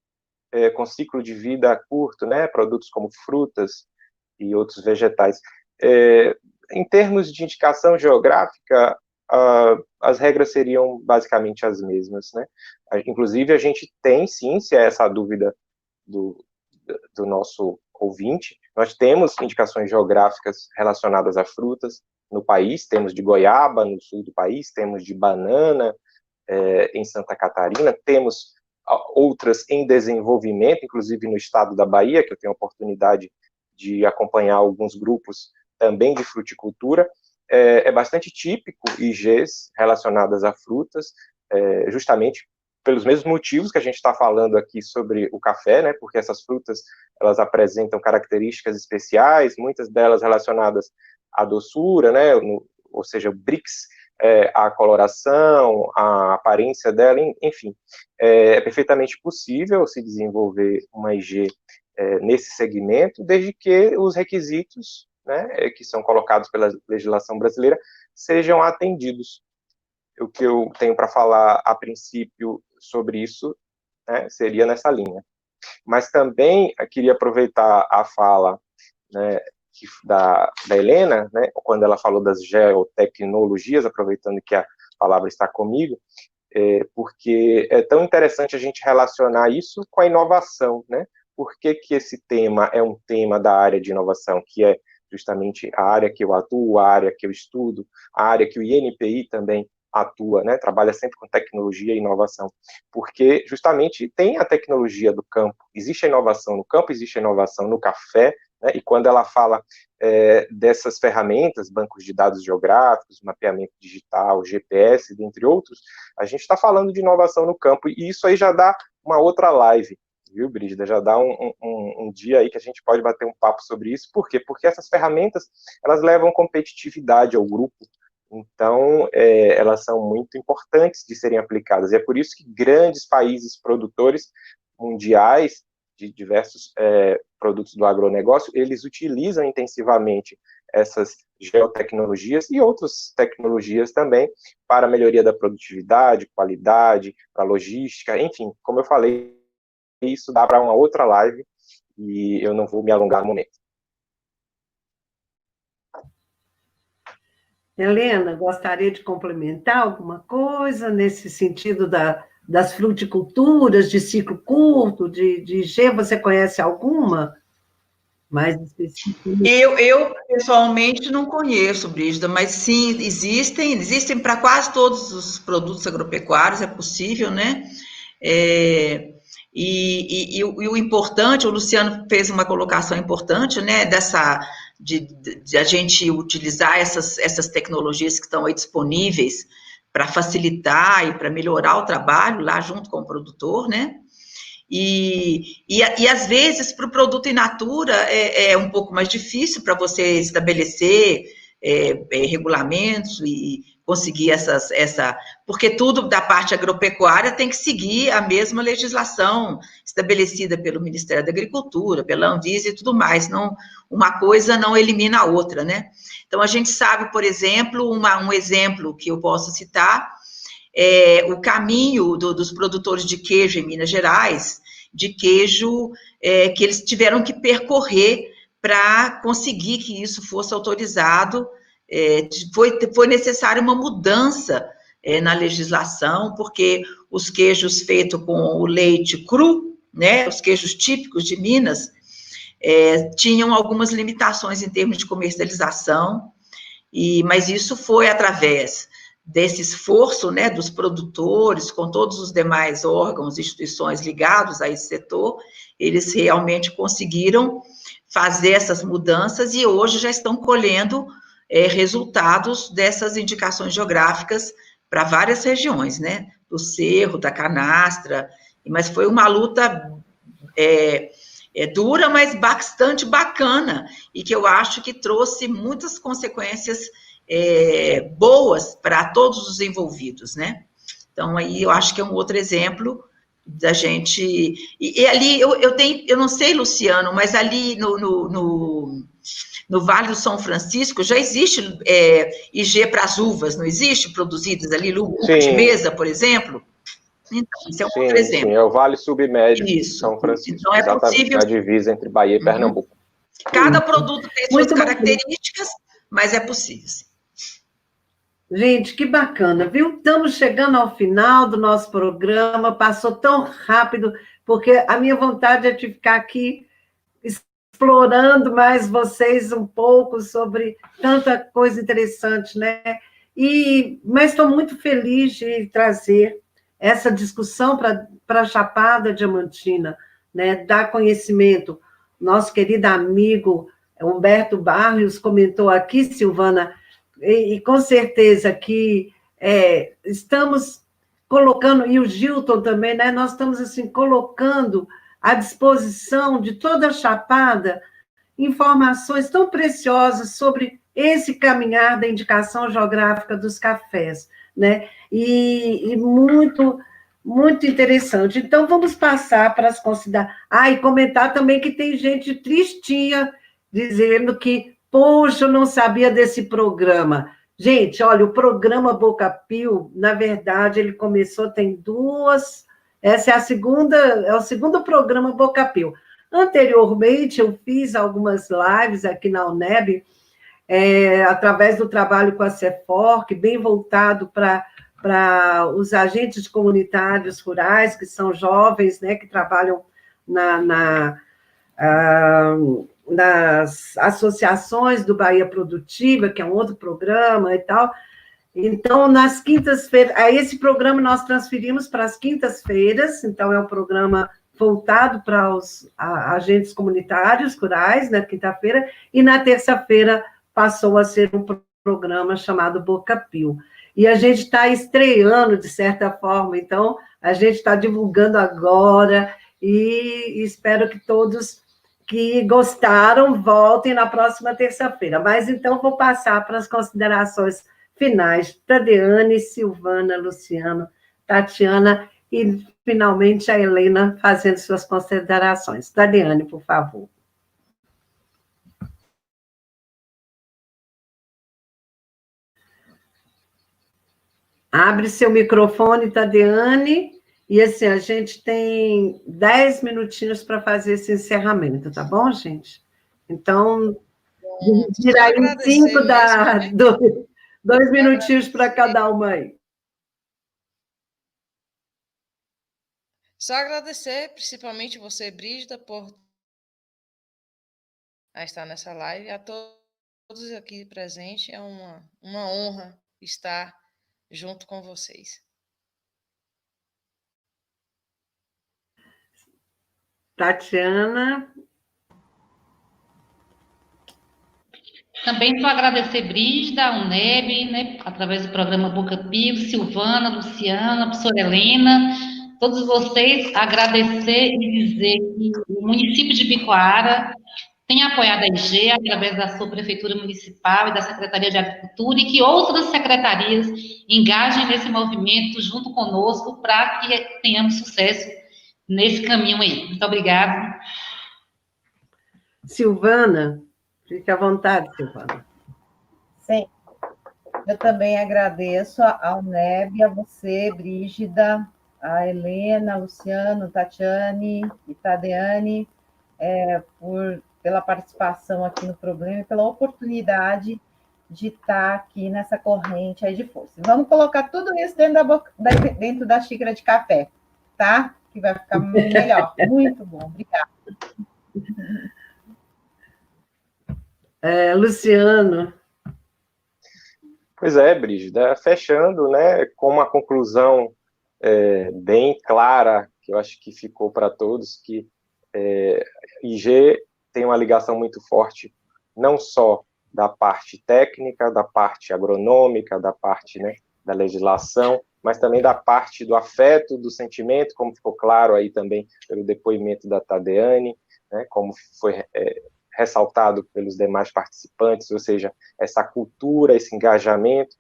com ciclo de vida curto, né? Produtos como frutas e outros vegetais. Em termos de indicação geográfica, as regras seriam basicamente as mesmas, né? Inclusive, a gente tem, sim, se é essa a dúvida do nosso ouvinte, nós temos indicações geográficas relacionadas a frutas no país, temos de goiaba no sul do país, temos de banana em Santa Catarina, temos outras em desenvolvimento, inclusive no estado da Bahia, que eu tenho a oportunidade de acompanhar alguns grupos também de fruticultura. É bastante típico IGs relacionadas a frutas, justamente pelos mesmos motivos que a gente está falando aqui sobre o café, né, porque essas frutas, elas apresentam características especiais, muitas delas relacionadas à doçura, né, ou seja, o BRICS, a coloração, a aparência dela, enfim, é perfeitamente possível se desenvolver uma IG nesse segmento, desde que os requisitos, né, que são colocados pela legislação brasileira, sejam atendidos. O que eu tenho para falar, a princípio, sobre isso, né, seria nessa linha. Mas também queria aproveitar a fala, né, da Helena, né, quando ela falou das geotecnologias, aproveitando que a palavra está comigo, porque é tão interessante a gente relacionar isso com a inovação, né? Por que esse tema é um tema da área de inovação, que é justamente a área que eu atuo, a área que eu estudo, a área que o INPI também atua, né? Trabalha sempre com tecnologia e inovação, porque justamente tem a tecnologia do campo, existe a inovação no campo, existe a inovação no café, né? E quando ela fala dessas ferramentas, bancos de dados geográficos, mapeamento digital, GPS, dentre outros, a gente está falando de inovação no campo, e isso aí já dá uma outra live, viu, Brígida? Já dá um dia aí que a gente pode bater um papo sobre isso. Por quê? Porque essas ferramentas, elas levam competitividade ao grupo, então elas são muito importantes de serem aplicadas, e é por isso que grandes países produtores mundiais de diversos produtos do agronegócio, eles utilizam intensivamente essas geotecnologias e outras tecnologias também para a melhoria da produtividade, qualidade, para logística, enfim, como eu falei, isso dá para uma outra live e eu não vou me alongar no momento. Helena, gostaria de complementar alguma coisa nesse sentido das fruticulturas de ciclo curto, de G, você conhece alguma mais específica? Eu pessoalmente não conheço, Brígida, mas sim, existem para quase todos os produtos agropecuários, é possível, né? E o importante, o Luciano fez uma colocação importante, né, de a gente utilizar essas tecnologias que estão aí disponíveis para facilitar e para melhorar o trabalho lá junto com o produtor, né? E às vezes, para o produto in natura, é um pouco mais difícil para você estabelecer regulamentos e conseguir porque tudo da parte agropecuária tem que seguir a mesma legislação estabelecida pelo Ministério da Agricultura, pela Anvisa e tudo mais, não, uma coisa não elimina a outra, né? Então, a gente sabe, por exemplo, um exemplo que eu posso citar, o caminho dos produtores de queijo em Minas Gerais, de queijo que eles tiveram que percorrer para conseguir que isso fosse autorizado. Foi necessária uma mudança na legislação, porque os queijos feitos com o leite cru, né, os queijos típicos de Minas, tinham algumas limitações em termos de comercialização, mas isso foi através desse esforço, né, dos produtores, com todos os demais órgãos, instituições ligados a esse setor, eles realmente conseguiram fazer essas mudanças e hoje já estão colhendo resultados dessas indicações geográficas para várias regiões, né, do Cerro, da Canastra, mas foi uma luta dura, mas bastante bacana, e que eu acho que trouxe muitas consequências boas para todos os envolvidos, né? Então, aí eu acho que é um outro exemplo da gente... E ali, eu não sei, Luciano, mas ali no Vale do São Francisco já existe IG para as uvas, não existe? Produzidas ali, uva de mesa, por exemplo? Então, isso é um outro exemplo. Sim, é o Vale Submédio de São Francisco, então é possível, na divisa entre Bahia e Pernambuco. Cada produto tem suas características, mas é possível, sim. Gente, que bacana, viu? Estamos chegando ao final do nosso programa, passou tão rápido, porque a minha vontade é de ficar aqui explorando mais vocês um pouco sobre tanta coisa interessante, né? Mas estou muito feliz de trazer essa discussão para a Chapada Diamantina, né? Dar conhecimento. Nosso querido amigo Humberto Barrios comentou aqui, Silvana, e com certeza que estamos colocando, e o Gilton também, né? Nós estamos assim colocando à disposição de toda a Chapada informações tão preciosas sobre esse caminhar da indicação geográfica dos cafés, né? E muito, muito interessante. Então, vamos passar para as considerações. Ah, e comentar também que tem gente tristinha, dizendo que, poxa, eu não sabia desse programa. Gente, olha, o programa Boca Pio, na verdade, ele começou, tem duas... Essa é o segundo programa Boca Pio. Anteriormente, eu fiz algumas lives aqui na UNEB, através do trabalho com a CEFORC, bem voltado para os agentes comunitários rurais, que são jovens, né, que trabalham nas associações do Bahia Produtiva, que é um outro programa e tal. Então, nas quintas-feiras, esse programa nós transferimos para as quintas-feiras, então é um programa voltado para os agentes comunitários rurais, na quinta-feira, e na terça-feira passou a ser um programa chamado Boca Pio. E a gente está estreando, de certa forma, então a gente está divulgando agora, e espero que todos que gostaram voltem na próxima terça-feira. Mas então vou passar para as considerações finais, Tadeane, Silvana, Luciano, Tatiana e, finalmente, a Helena fazendo suas considerações. Tadeane, por favor. Abre seu microfone, Tadeane, e assim, a gente tem 10 minutinhos para fazer esse encerramento, tá bom, gente? Então, tirar aí 5 2 minutinhos para cada uma aí. Só agradecer, principalmente você, Brígida, por estar nessa live. A todos aqui presentes, é uma honra estar junto com vocês. Tatiana. Também só agradecer Brígida, a UNEB, né, através do programa Boca Pio, Silvana, Luciana, a professora Helena, todos vocês, agradecer e dizer que o município de Bicoara tem apoiado a IG através da sua prefeitura municipal e da Secretaria de Agricultura, e que outras secretarias engajem nesse movimento junto conosco para que tenhamos sucesso nesse caminho aí. Muito obrigada. Silvana, fique à vontade, Silvana. Sim, eu também agradeço ao UNEB, a você, Brígida, a Helena, a Luciano, a Tatiane e Tadeane, pela participação aqui no programa e pela oportunidade de estar aqui nessa corrente aí de força. Vamos colocar tudo isso dentro da xícara de café, tá? Que vai ficar melhor. Muito bom, obrigada. Luciano. Pois é, Brígida, fechando, né, com uma conclusão bem clara, que eu acho que ficou para todos, que IG tem uma ligação muito forte, não só da parte técnica, da parte agronômica, da parte, né, da legislação, mas também da parte do afeto, do sentimento, como ficou claro aí também pelo depoimento da Tadeane, né, como foi ressaltado pelos demais participantes, ou seja, essa cultura, esse engajamento.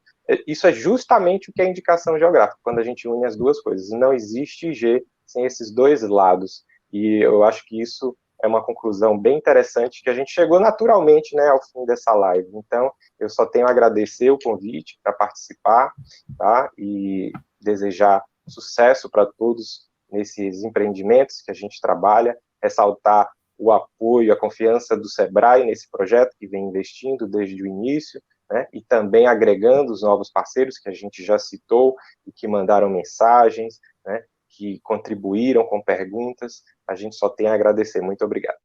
Isso é justamente o que é indicação geográfica, quando a gente une as duas coisas. Não existe IG sem esses dois lados, e eu acho que isso é uma conclusão bem interessante, que a gente chegou naturalmente, né, ao fim dessa live. Então, eu só tenho a agradecer o convite para participar, tá? E desejar sucesso para todos nesses empreendimentos que a gente trabalha, ressaltar o apoio, a confiança do SEBRAE nesse projeto, que vem investindo desde o início, né, e também agregando os novos parceiros que a gente já citou e que mandaram mensagens, né, que contribuíram com perguntas. A gente só tem a agradecer. Muito obrigado.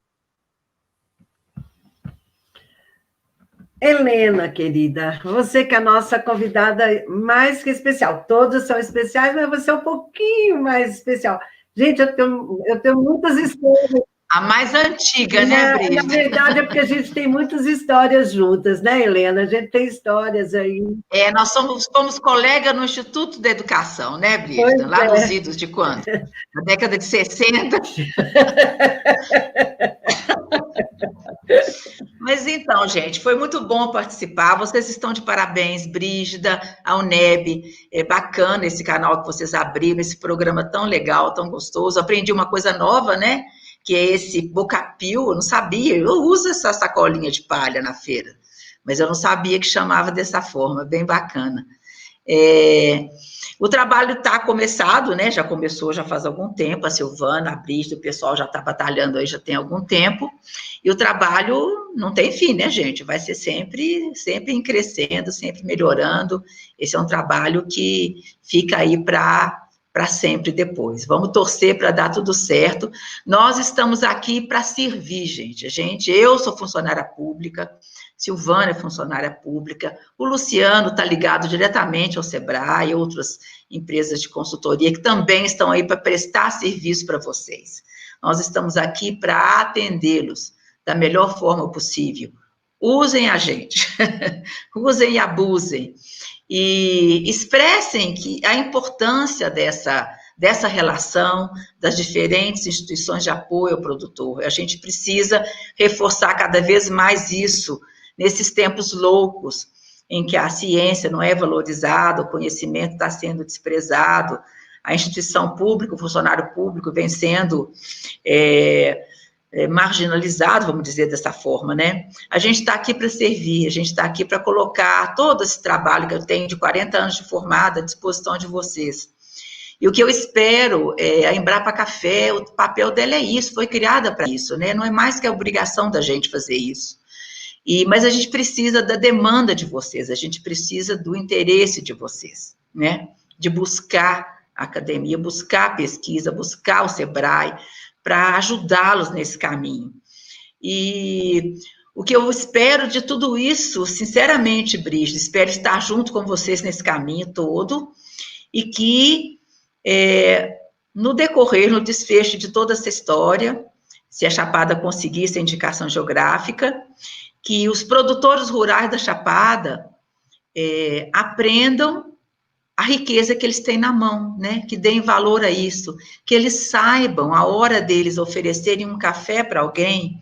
Helena, querida, você que é a nossa convidada mais que especial. Todos são especiais, mas você é um pouquinho mais especial. Gente, eu tenho muitas histórias. A mais antiga, né, Brígida? Na verdade, é porque a gente tem muitas histórias juntas, né, Helena? A gente tem histórias aí. Nós fomos colegas no Instituto da Educação, né, Brígida? Lá nos idos de quando? Na década de 60. Mas então, gente, foi muito bom participar. Vocês estão de parabéns, Brígida, a UNEB. É bacana esse canal que vocês abriram, esse programa tão legal, tão gostoso. Aprendi uma coisa nova, né? Que é esse bocapil. Eu não sabia. Eu uso essa sacolinha de palha na feira, mas eu não sabia que chamava dessa forma. Bem bacana. O trabalho está começado, né? Já começou, já faz algum tempo. A Silvana, a Brígida, o pessoal já está batalhando aí, já tem algum tempo. E o trabalho não tem fim, né, gente? Vai ser sempre em crescendo, sempre melhorando. Esse é um trabalho que fica aí para sempre depois. Vamos torcer para dar tudo certo. Nós estamos aqui para servir, gente. Eu sou funcionária pública, Silvana é funcionária pública, o Luciano está ligado diretamente ao Sebrae e outras empresas de consultoria que também estão aí para prestar serviço para vocês. Nós estamos aqui para atendê-los da melhor forma possível. Usem a gente, usem e abusem, e expressem a importância dessa relação das diferentes instituições de apoio ao produtor. A gente precisa reforçar cada vez mais isso nesses tempos loucos, em que a ciência não é valorizada, o conhecimento está sendo desprezado, a instituição pública, o funcionário público vem sendo marginalizado, vamos dizer dessa forma, né? A gente está aqui para servir, a gente está aqui para colocar todo esse trabalho que eu tenho de 40 anos de formada à disposição de vocês. E o que eu espero, a Embrapa Café, o papel dela é isso, foi criada para isso, né? Não é mais que a obrigação da gente fazer isso. Mas a gente precisa da demanda de vocês, a gente precisa do interesse de vocês, né? De buscar a academia, buscar a pesquisa, buscar o Sebrae, para ajudá-los nesse caminho. E o que eu espero de tudo isso, sinceramente, Brígida, espero estar junto com vocês nesse caminho todo, e que no decorrer, no desfecho de toda essa história, se a Chapada conseguisse a indicação geográfica, que os produtores rurais da Chapada aprendam a riqueza que eles têm na mão, né? Que deem valor a isso, que eles saibam, a hora deles oferecerem um café para alguém,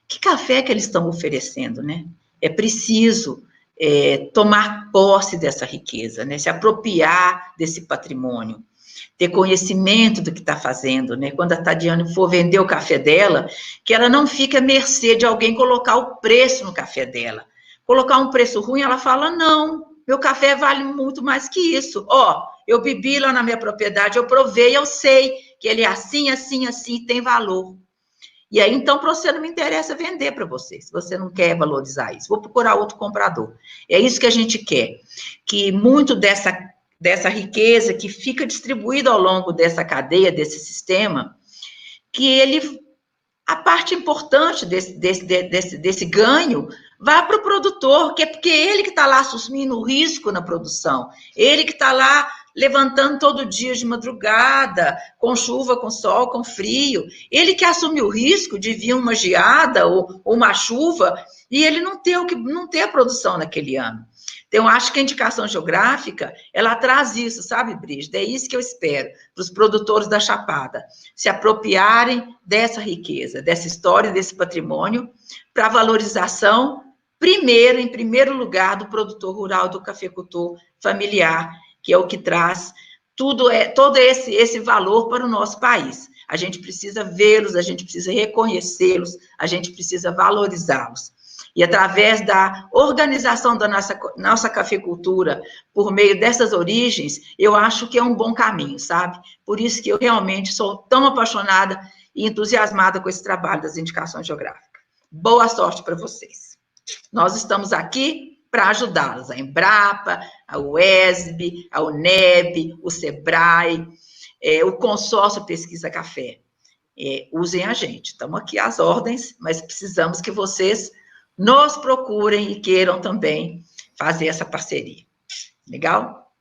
que café que eles estão oferecendo, né? É preciso tomar posse dessa riqueza, né? Se apropriar desse patrimônio, ter conhecimento do que está fazendo, né? Quando a Tadiane for vender o café dela, que ela não fique à mercê de alguém colocar o preço no café dela. Colocar um preço ruim, ela fala, não, meu café vale muito mais que isso. Eu bebi lá na minha propriedade, eu provei, eu sei que ele é assim, assim, assim, tem valor. E aí, então, para você não me interessa vender para você, se você não quer valorizar isso. Vou procurar outro comprador. É isso que a gente quer, que muito dessa riqueza que fica distribuída ao longo dessa cadeia, desse sistema, que a parte importante desse ganho vá para o produtor, porque é ele que está lá assumindo o risco na produção, ele que está lá levantando todo dia de madrugada, com chuva, com sol, com frio, ele que assume o risco de vir uma geada ou uma chuva e ele não ter a produção naquele ano. Então, eu acho que a indicação geográfica, ela traz isso, sabe, Brígida? É isso que eu espero para os produtores da Chapada, se apropriarem dessa riqueza, dessa história, desse patrimônio, para a valorização, em primeiro lugar, do produtor rural, do cafeicultor familiar, que é o que traz todo esse valor para o nosso país. A gente precisa vê-los, a gente precisa reconhecê-los, a gente precisa valorizá-los. E através da organização da nossa cafeicultura, por meio dessas origens, eu acho que é um bom caminho, sabe? Por isso que eu realmente sou tão apaixonada e entusiasmada com esse trabalho das indicações geográficas. Boa sorte para vocês. Nós estamos aqui para ajudá-las, a Embrapa, a UESB, a UNEB, o SEBRAE, o Consórcio Pesquisa Café. Usem a gente, estamos aqui às ordens, mas precisamos que vocês nos procurem e queiram também fazer essa parceria. Legal?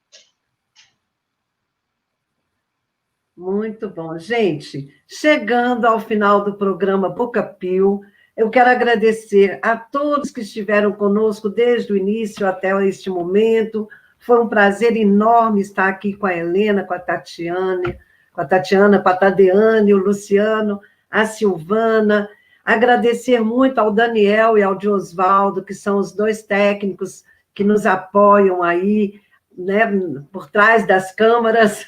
Muito bom. Gente, chegando ao final do programa Boca Pio, eu quero agradecer a todos que estiveram conosco desde o início até este momento. Foi um prazer enorme estar aqui com a Helena, com a Tatiana, com a Tadeane, o Luciano, a Silvana. Agradecer muito ao Daniel e ao Diosvaldo, que são os dois técnicos que nos apoiam aí, né, por trás das câmaras.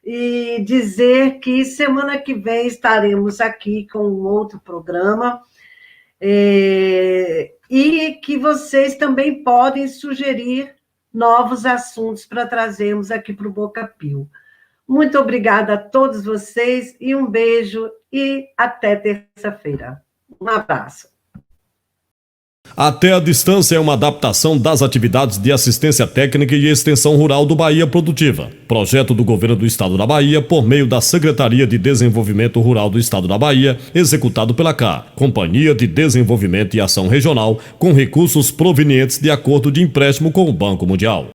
E dizer que semana que vem estaremos aqui com um outro programa, e que vocês também podem sugerir novos assuntos para trazermos aqui para o Boca Pio. Muito obrigada a todos vocês, e um beijo, e até terça-feira. Um abraço. Até a Distância é uma adaptação das atividades de assistência técnica e extensão rural do Bahia Produtiva. Projeto do Governo do Estado da Bahia por meio da Secretaria de Desenvolvimento Rural do Estado da Bahia, executado pela CA, Companhia de Desenvolvimento e Ação Regional, com recursos provenientes de acordo de empréstimo com o Banco Mundial.